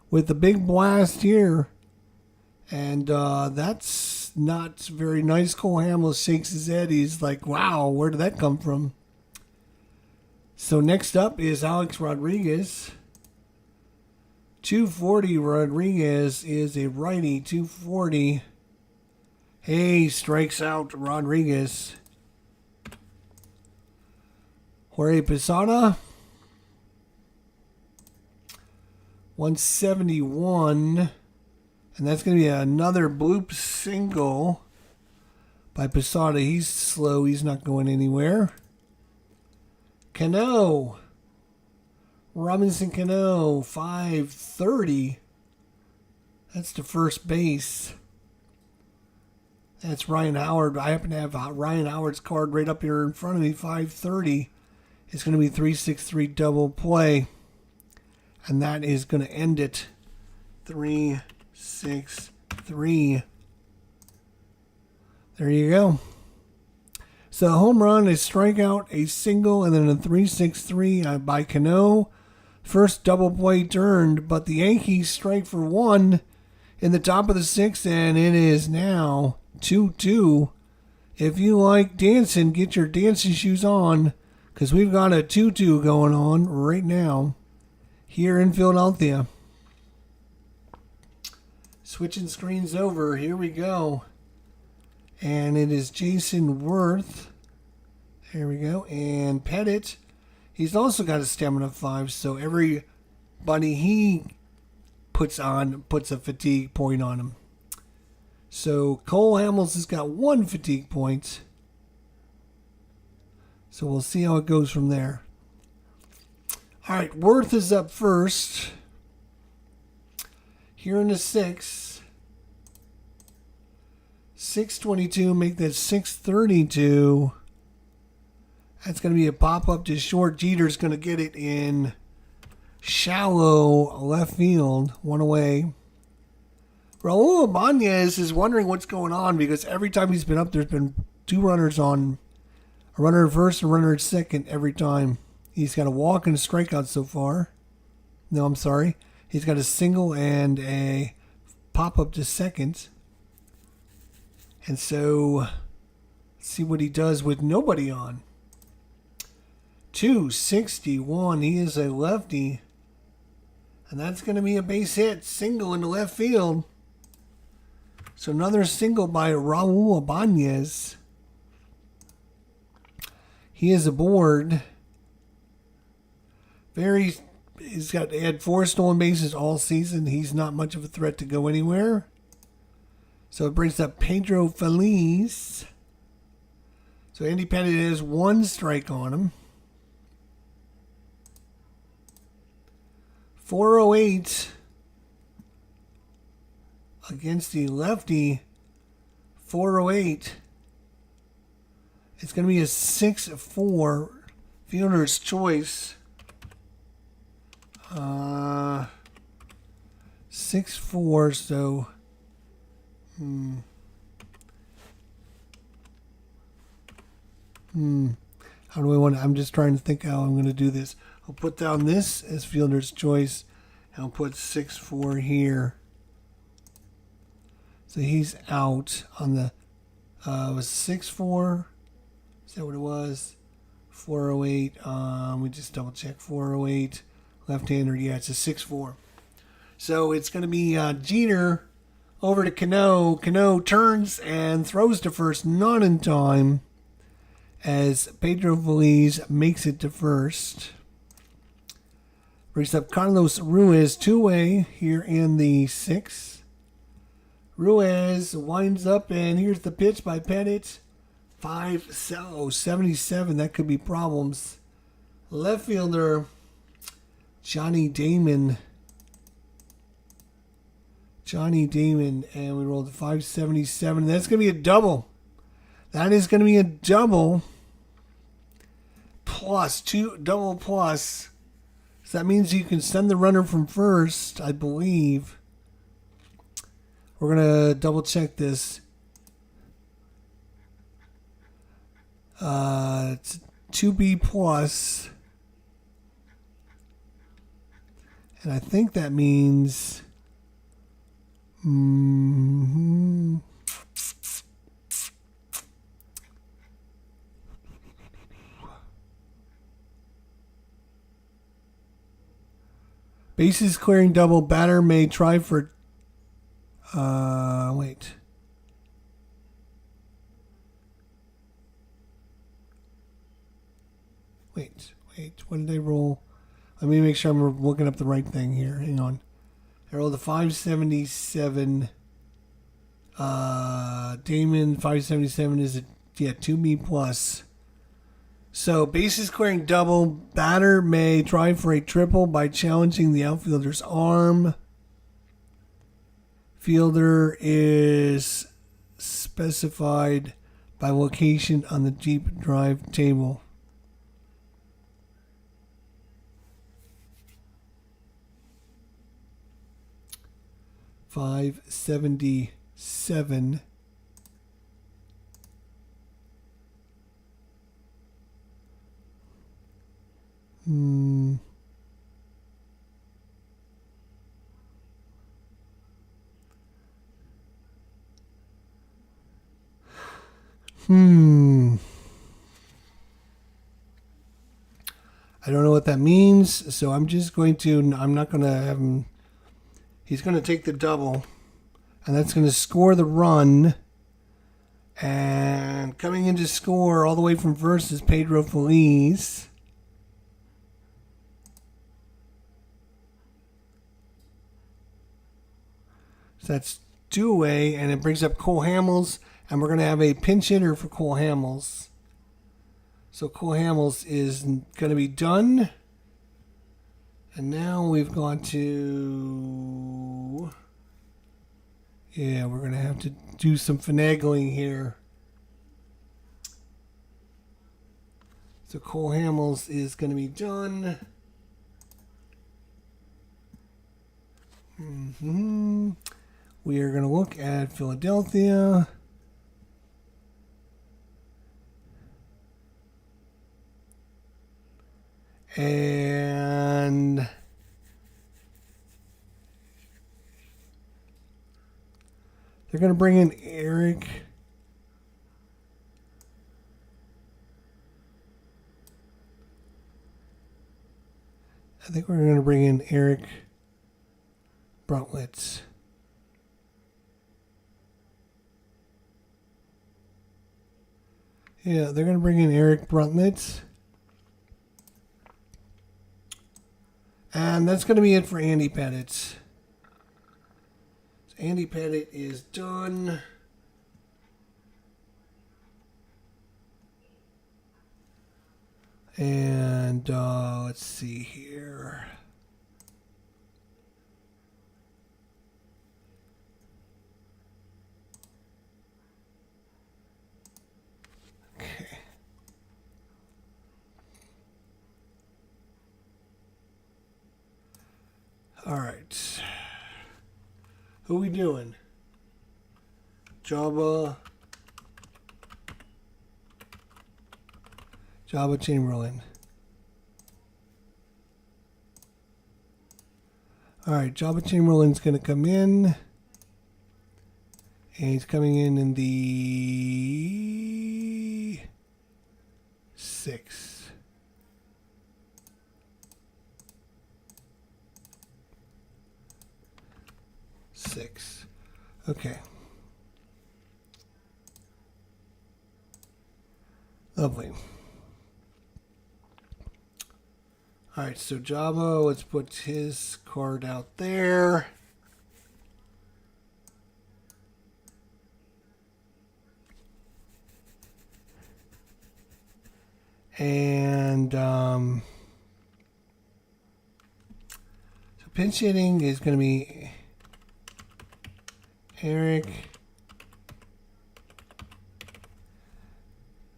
A: with the big blast here. And that's not very nice. Cole Hamels shakes his head. He's like, wow, where did that come from? So next up is Alex Rodriguez. 240. Rodriguez is a righty. 240. Hey, strikes out Rodriguez. Jorge Posada. 171. And that's going to be another bloop single by Posada. He's slow. He's not going anywhere. Cano. Robinson Cano. 530. That's to first base. That's Ryan Howard. I happen to have Ryan Howard's card right up here in front of me. 530. It's going to be 363 double play. And that is going to end it. 363. There you go. So a home run, a strikeout, a single, and then a 3-6-3 by Cano. First double play turned, but the Yankees strike for one in the top of the sixth, and it is now 2-2. If you like dancing, get your dancing shoes on, because we've got a 2-2 going on right now here in Philadelphia. Switching screens over, here we go. And it is Jason Worth. There we go. And Pettit. He's also got a stamina 5, so everybody he puts a fatigue point on him. So Cole Hamels has got 1 fatigue point. So we'll see how it goes from there. All right, Worth is up first. Here in the 6th. 622, make that 632. That's going to be a pop-up to short. Jeter's going to get it in shallow left field, one away. Raul Ibanez is wondering what's going on because every time he's been up, there's been 2 runners on, a runner at first and a runner at second every time. He's got a walk and a strikeout so far. No, I'm sorry. He's got a single and a pop-up to second. And so, let's see what he does with nobody on. 261. He is a lefty. And that's going to be a base hit. Single in the left field. So another single by Raul Ibanez. He is aboard. He's had 4 stolen bases all season. He's not much of a threat to go anywhere. So it brings up Pedro Feliz. So Andy Pettit has 1 strike on him. 408 against the lefty. 408. It's going to be a 6-4 fielder's choice. 6-4, so how do I want to, I'm just trying to think how I'm going to do this. I'll put down this as fielder's choice, and I'll put 6-4 here. So he's out on the, it was 6-4. Is that what it was? 408. We just double check 408. Left-hander, yeah, it's a 6-4. So it's going to be Jeter over to Cano. Cano turns and throws to first, not in time, as Pedro Feliz makes it to first. Brings up Carlos Ruiz, 2-way here in the 6th. Ruiz winds up, and here's the pitch by Pettit. 77. That could be problems. Left fielder Johnny Damon, and we rolled a 577. That's going to be a double. That is going to be a double plus 2, double plus. So that means you can send the runner from first, I believe. We're going to double check this. It's 2B plus. And I think that means... Bases clearing double. Batter may try for... Wait. What did they roll? Let me make sure I'm looking up the right thing here. Hang on. I rolled a 577. Damon, 577 is a 2B plus. So bases clearing double. Batter may try for a triple by challenging the outfielder's arm. Fielder is specified by location on the deep drive table. $577. Hmm. I don't know what that means, so I'm just going to. I'm not going to have him. He's going to take the double, and that's going to score the run. And coming in to score all the way from first is Pedro Feliz. So that's 2 away, and it brings up Cole Hamels, and we're going to have a pinch hitter for Cole Hamels. So Cole Hamels is going to be done. And now we've gone to... Yeah, we're going to have to do some finagling here. So Cole Hamels is going to be done. We are going to look at Philadelphia. And they're going to bring in Eric. I think we're going to bring in Eric Bruntlitz. Yeah, they're going to bring in Eric Bruntlitz. And that's going to be it for Andy Pettitte. So Andy Pettitte is done. And let's see here. Okay. All right. Who we doing? Jabba Chamberlain. All right, Jabba Chamberlain's going to come in. And he's coming in the 6. Okay. Lovely. All right, so Jabba, let's put his card out there. And so pinch hitting is going to be Eric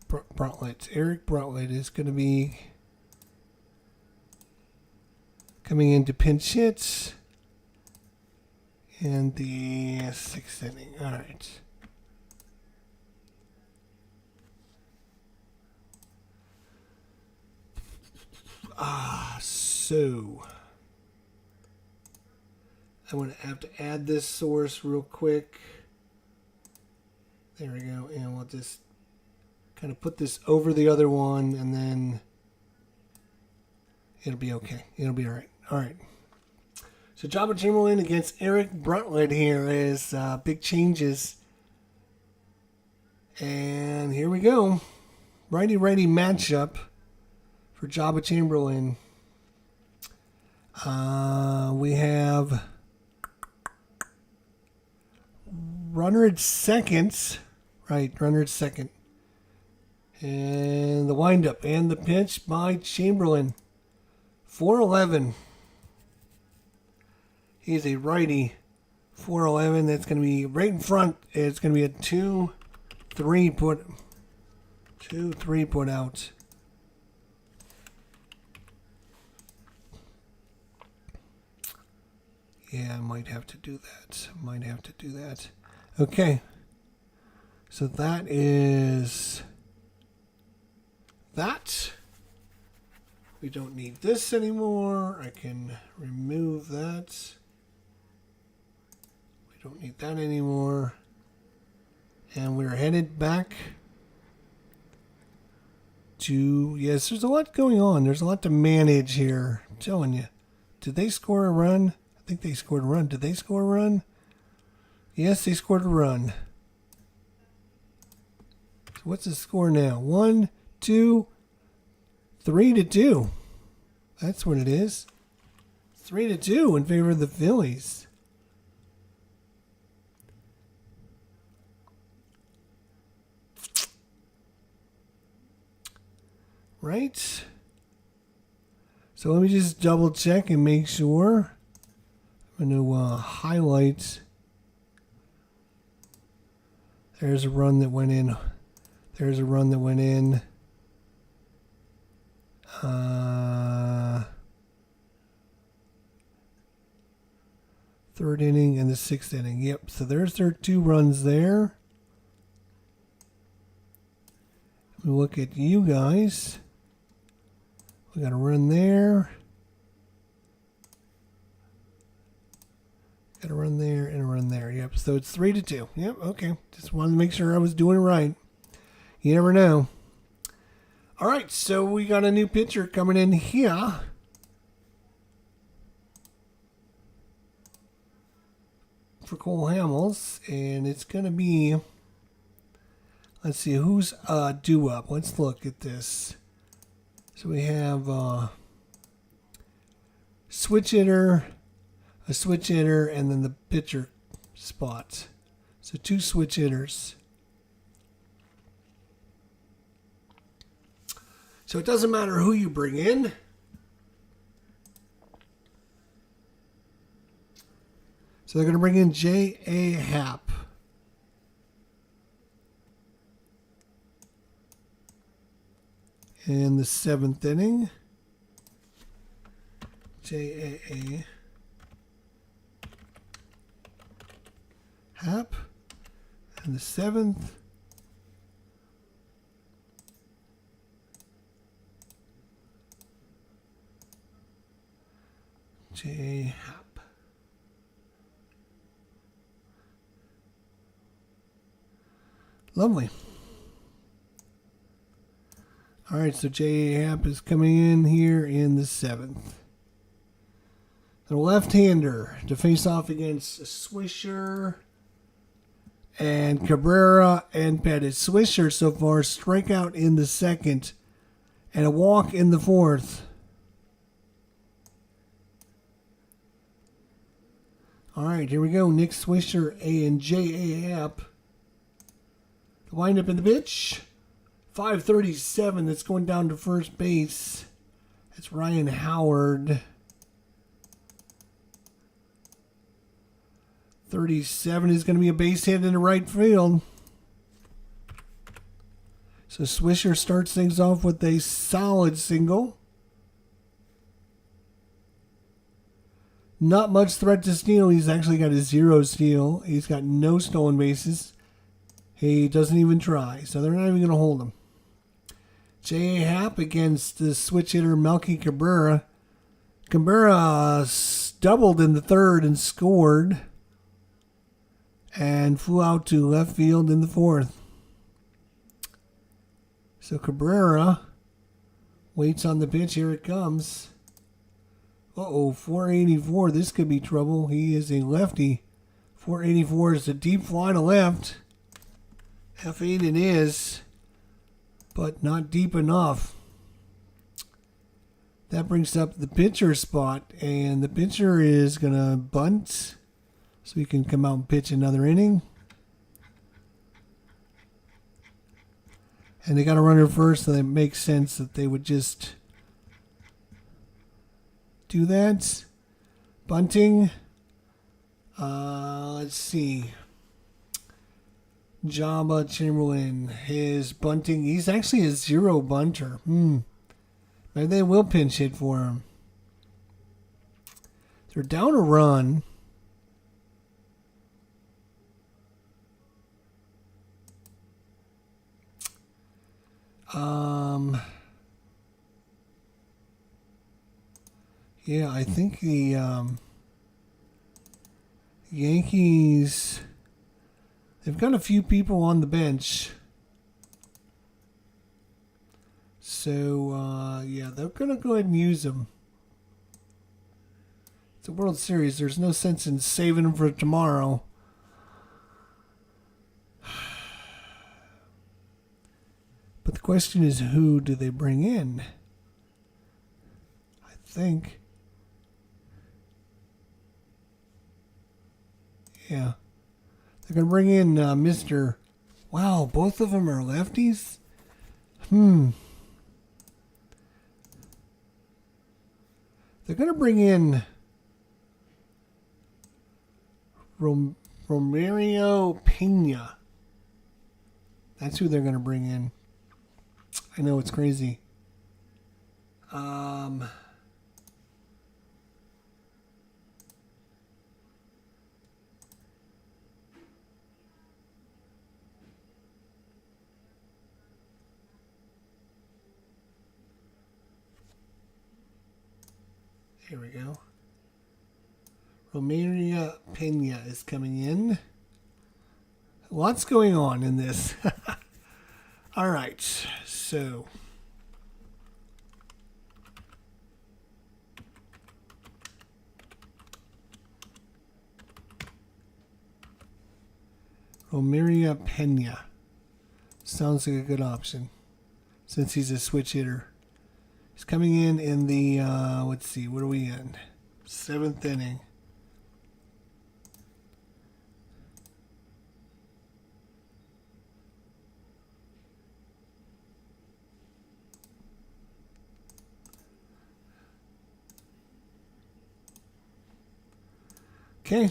A: Bruntlitz. Eric Bruntlitz is going to be coming into pinch hits in the 6th inning. All right. So I'm going to have to add this source real quick. There we go. And we'll just kind of put this over the other one, and then it'll be okay. It'll be all right. All right. So Jabba Chamberlain against Eric Bruntlitz here is big changes. And here we go. Righty-righty matchup for Jabba Chamberlain. We have runner at second. Right, runner at second. And the windup and the pitch by Chamberlain. 4-11. He's a righty. 4-11. That's going to be right in front. It's going to be a 2-3 put out. Yeah, I might have to do that. Okay. So that is that. We don't need this anymore. I can remove that. We don't need that anymore. And we're headed back to... Yes, there's a lot going on. There's a lot to manage here. I'm telling you. Did they score a run? I think they scored a run. Did they score a run? Yes, they scored a run. So what's the score now? 1, 2, 3-2. That's what it is. 3-2 in favor of the Phillies. Right? So let me just double check and make sure. I'm going to highlight. There's a run that went in. There's a run that went in. Third inning and the sixth inning. Yep. So there's their 2 runs there. We look at you guys. We got a run there. Got a run there and a run there. Yep. So it's 3-2. Yep. Okay. Just wanted to make sure I was doing it right. You never know. All right. So we got a new pitcher coming in here. For Cole Hamels. And it's going to be... Let's see. Who's due up? Let's look at this. So we have switch hitter, a switch hitter, and then the pitcher spot. So 2 switch hitters. So it doesn't matter who you bring in. So they're going to bring in J.A. Happ. In the 7th inning. J.A. Happ. In the 7th. J.A. Happ. Lovely. All right, so J.A. Happ is coming in here in the 7th. The left-hander to face off against Swisher and Cabrera and Pettis. Swisher so far strikeout in the 2nd and a walk in the 4th. All right, here we go. Nick Swisher and J.A. Happ. The windup in the pitch. 537 that's going down to first base. That's Ryan Howard. 37 is going to be a base hit in the right field. So Swisher starts things off with a solid single. Not much threat to steal. He's actually got a 0 steal. He's got no stolen bases. He doesn't even try, so they're not even going to hold him. J.A. Happ against the switch hitter Melky Cabrera. Cabrera doubled in the 3rd and scored. And flew out to left field in the 4th. So Cabrera waits on the pitch. Here it comes. Uh-oh, 484. This could be trouble. He is a lefty. 484 is a deep fly to left. F8 it is, but not deep enough. That brings up the pitcher spot, and the pitcher is going to bunt so he can come out and pitch another inning. And they got a runner first, so it makes sense that they would just do that. Bunting. Let's see. Jabba Chamberlain, his bunting. He's actually a 0 bunter. Maybe they will pinch hit for him. They're down a run. Yeah, I think the Yankees, they've got a few people on the bench. So, yeah, they're going to go ahead and use them. It's a World Series. There's no sense in saving them for tomorrow. But the question is, who do they bring in? I think. Yeah. They're going to bring in Mr. Wow, both of them are lefties? They're going to bring in Romario Pena. That's who they're going to bring in. I know, it's crazy. Here we go. Romario Pena is coming in. Lots going on in this. All right, so Romario Pena sounds like a good option since he's a switch hitter. He's coming in the, let's see, what are we in? 7th inning. Okay.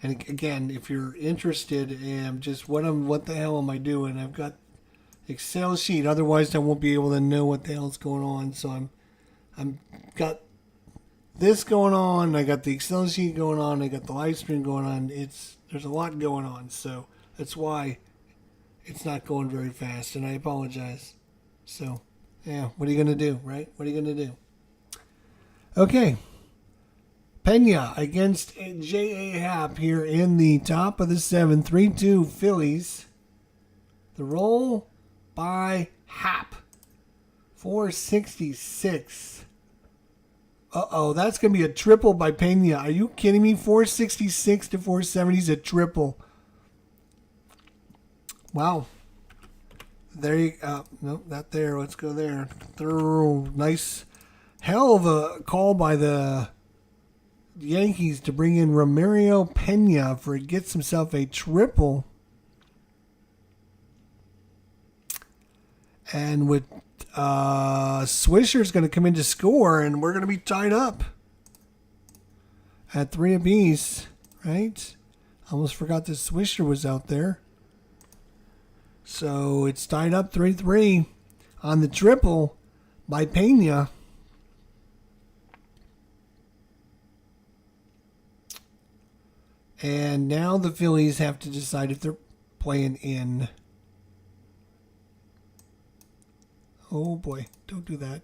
A: And again, if you're interested in just what the hell am I doing? I've got Excel sheet. Otherwise, I won't be able to know what the hell's going on. So I'm got this going on. I got the Excel sheet going on. I got the live stream going on. There's a lot going on. So that's why it's not going very fast. And I apologize. So yeah, what are you gonna do, right? What are you gonna do? Okay. Pena against J.A. Happ here in the top of the 7th. 3-2 Phillies. The roll by Happ. 466. Uh-oh, that's going to be a triple by Pena. Are you kidding me? 466 to 470 is a triple. Wow. There you go. Nope, not there. Let's go there. Nice. Hell of a call by the Yankees to bring in Romario Pena for it gets himself a triple. And with Swisher's going to come in to score, and we're going to be tied up at 3 apiece, right? Almost forgot that Swisher was out there. So it's tied up 3-3 on the triple by Pena. And now the Phillies have to decide if they're playing in. Oh boy, don't do that.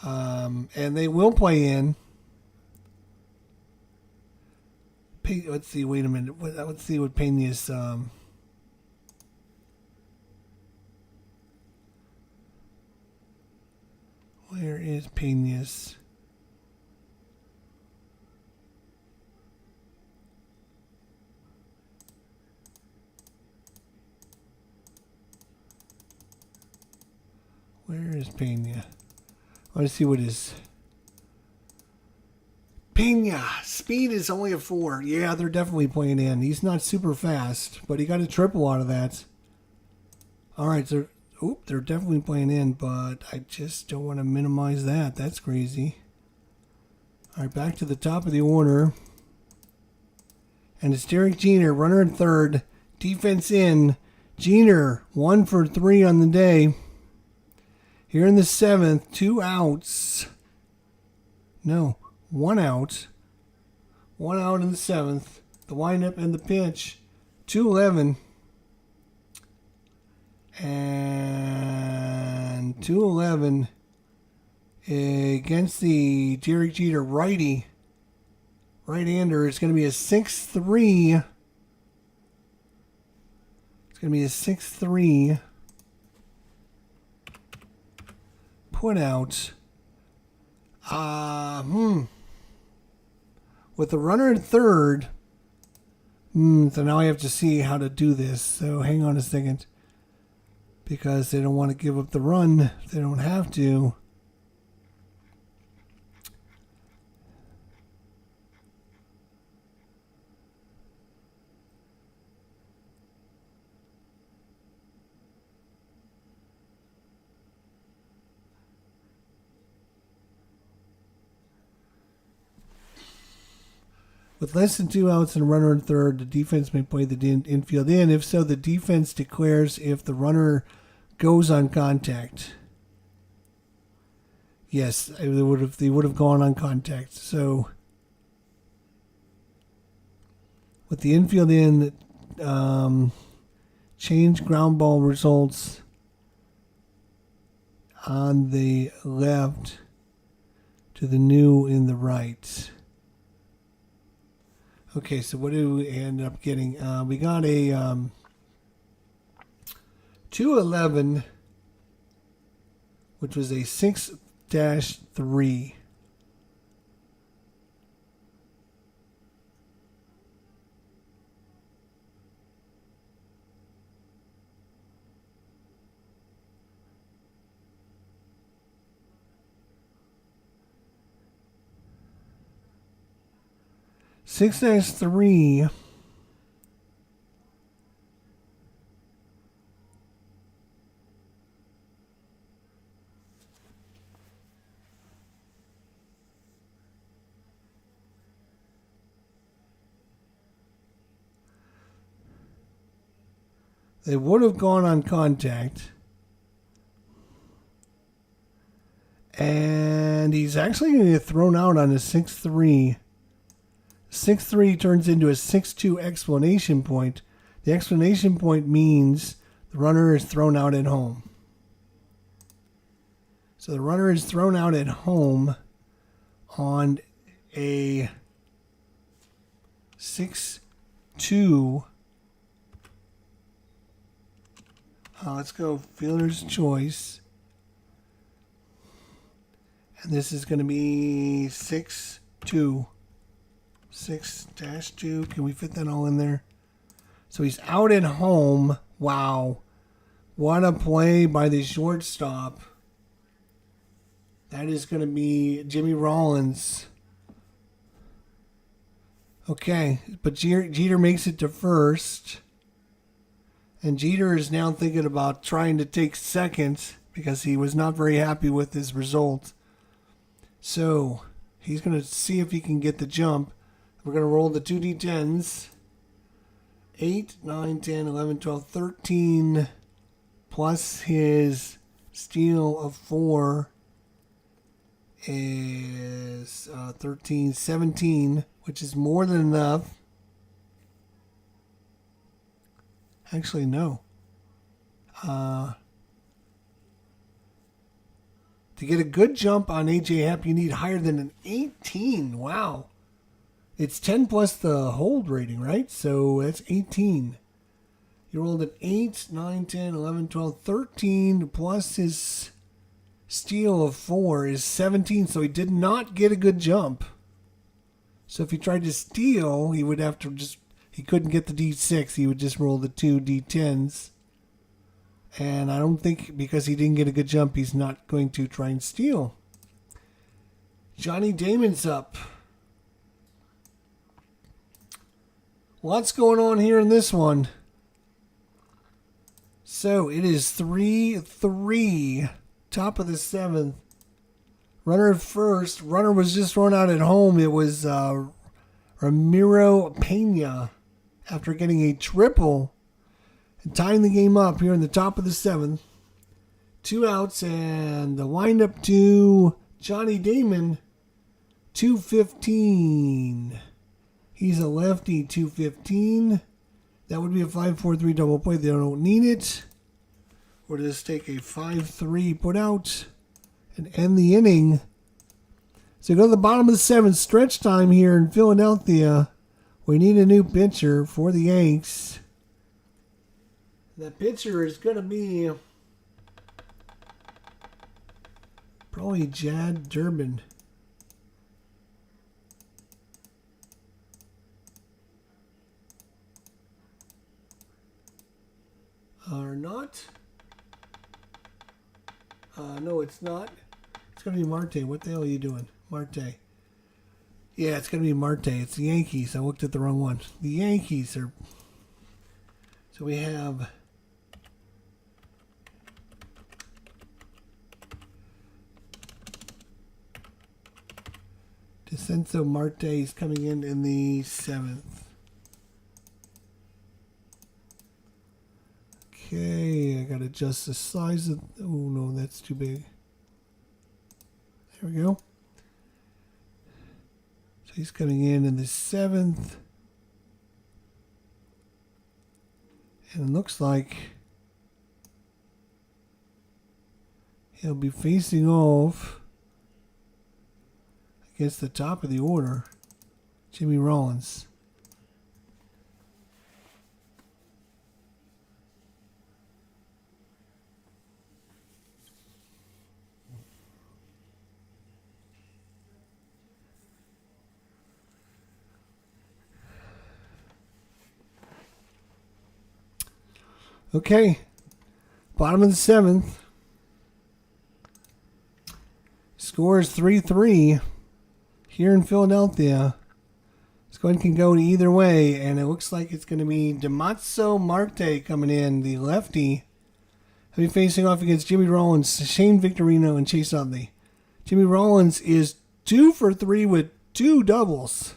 A: And they will play in. Let's see, wait a minute. Let's see what Pena's. Where is Pena's? Where is Pena? Let's see what his Pena speed is only a 4. Yeah, they're definitely playing in. He's not super fast, but he got a triple out of that. All right, so they're definitely playing in, but I just don't want to minimize that. That's crazy. All right, back to the top of the order. And it's Derek Jeter, runner in third, defense in. Jeter, 1 for 3 on the day. Here in the 7th, 2 outs. No, 1 out. 1 out in the 7th. The windup and the pitch. 2-11. And 2-11 against the Derek Jeter righty. Right-hander. It's going to be a 6-3. It's going to be a 6-3. Put out. With the runner at third. So now I have to see how to do this. So hang on a second. Because they don't want to give up the run. They don't have to. With less than 2 outs and a runner in third, the defense may play the infield in. If so, the defense declares if the runner goes on contact. Yes, they would have gone on contact. So with the infield in, change ground ball results on the left to the new in the right. Okay, so what do we end up getting? We got a 211, which was a 6-3. Three. They would have gone on contact. And he's actually going to get thrown out on a 6-3. 6-3 turns into a 6-2 explanation point. The explanation point means the runner is thrown out at home. So the runner is thrown out at home on a 6-2. Let's go fielder's choice. And this is going to be 6-2. 6-2. Can we fit that all in there? So he's out at home. Wow. What a play by the shortstop. That is going to be Jimmy Rollins. Okay. But Jeter makes it to first. And Jeter is now thinking about trying to take second because he was not very happy with his result. So he's going to see if he can get the jump. We're going to roll the 2d10s. 8, 9, 10, 11, 12, 13. Plus his steal of 4 is 13, 17, which is more than enough. Actually, no. To get a good jump on AJ Happ, you need higher than an 18. Wow. It's 10 plus the hold rating, right? So that's 18. You rolled an 8, 9, 10, 11, 12, 13, plus his steal of 4 is 17. So he did not get a good jump. So if he tried to steal, he would have to he couldn't get the D6. He would just roll the 2 D10s. And I don't think, because he didn't get a good jump, he's not going to try and steal. Johnny Damon's up. Lots going on here in this one. So it is 3-3. Top of the 7th. Runner at first. Runner was just thrown out at home. It was Ramiro Pena after getting a triple and tying the game up here in the top of the 7th. 2 outs and the windup to Johnny Damon. 215. He's a lefty, 215. That would be a 5-4-3 double play. They don't need it. Or just take a 5-3 put out. and end the inning. So go to the bottom of the seventh, stretch time here in Philadelphia. We need a new pitcher for the Yanks. That pitcher is going to be probably Jad Durbin. Or not? No, it's not. It's going to be Marte. What the hell are you doing? Marte. Yeah, it's going to be Marte. It's the Yankees. I looked at the wrong one. The Yankees are... So we have... Desenzo Marte is coming in the seventh. Okay, I got to adjust the size of... Oh, no, that's too big. There we go. So he's coming in the seventh. And it looks like he'll be facing off against the top of the order, Jimmy Rollins. Okay, bottom of the seventh. Score is 3-3 here in Philadelphia. This one can go either way, and it looks like it's going to be Damaso Marte coming in, the lefty. He'll be facing off against Jimmy Rollins, Shane Victorino, and Chase Utley. Jimmy Rollins is 2 for 3 with 2 doubles.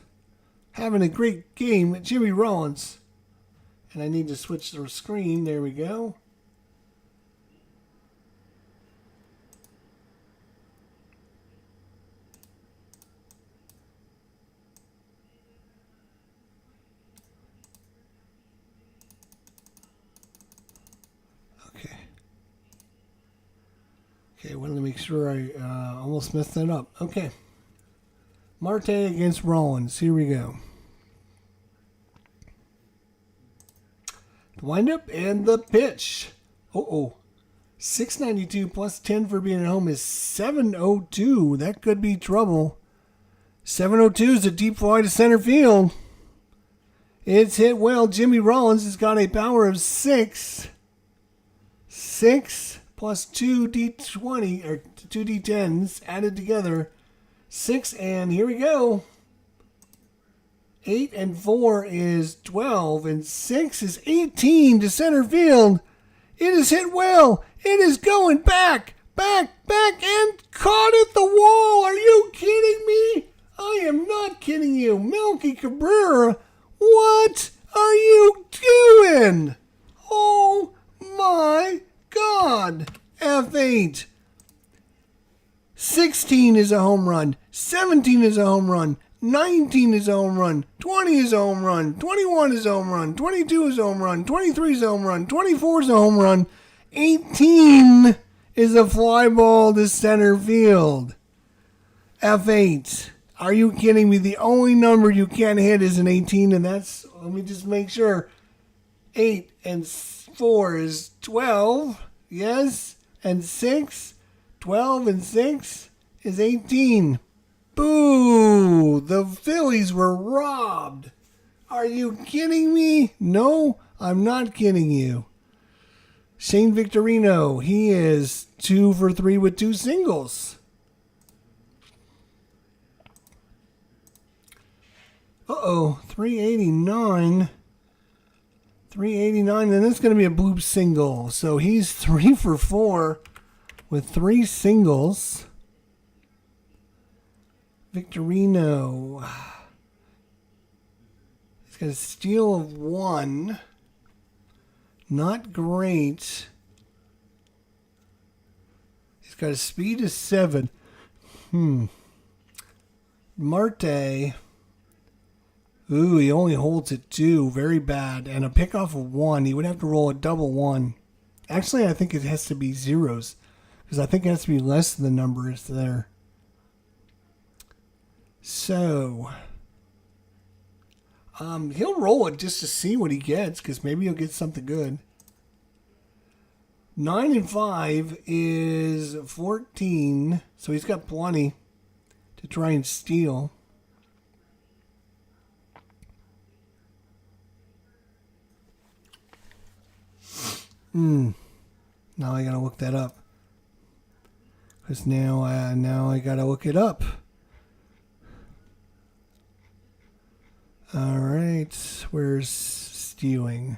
A: Having a great game, Jimmy Rollins. And I need to switch the screen. There we go. Okay. Okay, well, let me make sure I almost messed that up. Okay. Marte against Rollins. Here we go. The windup and the pitch. 692 plus 10 for being at home is 702. That could be trouble. 702 is a deep fly to center field. It's hit well. Jimmy Rollins has got a power of 6. 6 plus 2 D20 or 2 D10s added together. 6, and here we go. 8 and 4 is 12, and 6 is 18 to center field. It is hit well. It is going back, and caught at the wall. Are you kidding me? I am not kidding you. Melky Cabrera, what are you doing? Oh my God. F8. 16 is a home run. 17 is a home run. 19 is a home run, 20 is a home run, 21 is a home run, 22 is a home run, 23 is a home run, 24 is a home run, 18 is a fly ball to center field. F8. Are you kidding me? The only number you can't hit is an 18, and that's, let me just make sure, 8 and 4 is 12, yes, and 6, 12 and 6 is 18. Boo! The Phillies were robbed. Are you kidding me? No, I'm not kidding you. Shane Victorino, he is 2 for 3 with 2 singles. 389. 389, and that's going to be a bloop single. So he's 3 for 4 with 3 singles. Victorino. He's got a steal of 1. Not great. He's got a speed of 7. Marte. Ooh, he only holds at 2. Very bad. And a pickoff of 1. He would have to roll a double 1. Actually, I think it has to be zeros. Because I think it has to be less than the number is there. So, he'll roll it just to see what he gets, because maybe he'll get something good. 9 and 5 is 14, so he's got plenty to try and steal. Now I gotta look that up. Because now I gotta look it up. Alright, where's stealing?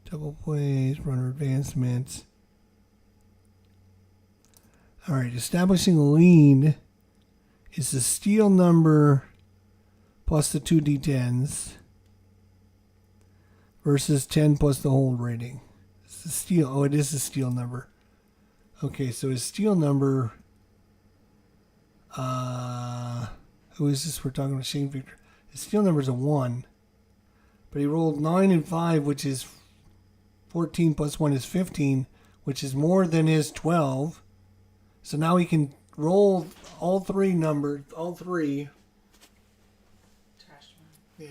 A: Double plays, runner advancement. Alright, establishing a lead is the steal number plus the 2 D10s versus 10 plus the hold rating. It's the steal. Oh, it is the steal number. Okay, so his steal number. Who is this? We're talking about Shane Victor. His steal number is a 1. But he rolled 9 and 5, which is 14 plus 1 is 15, which is more than his 12. So now he can roll all three numbers. All three. Yeah.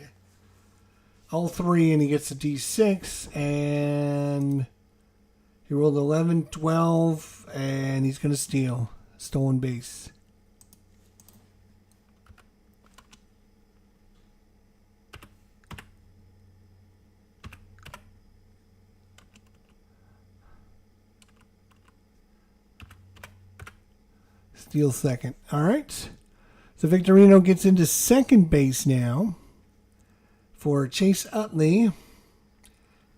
A: All three, and he gets a D6, and he rolled 11, 12, and he's going to steal. Stolen base. Steal second. All right. So Victorino gets into second base now for Chase Utley.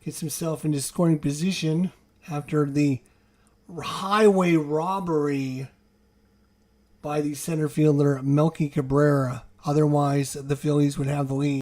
A: Gets himself into scoring position after the highway robbery by the center fielder Melky Cabrera. Otherwise, the Phillies would have the lead.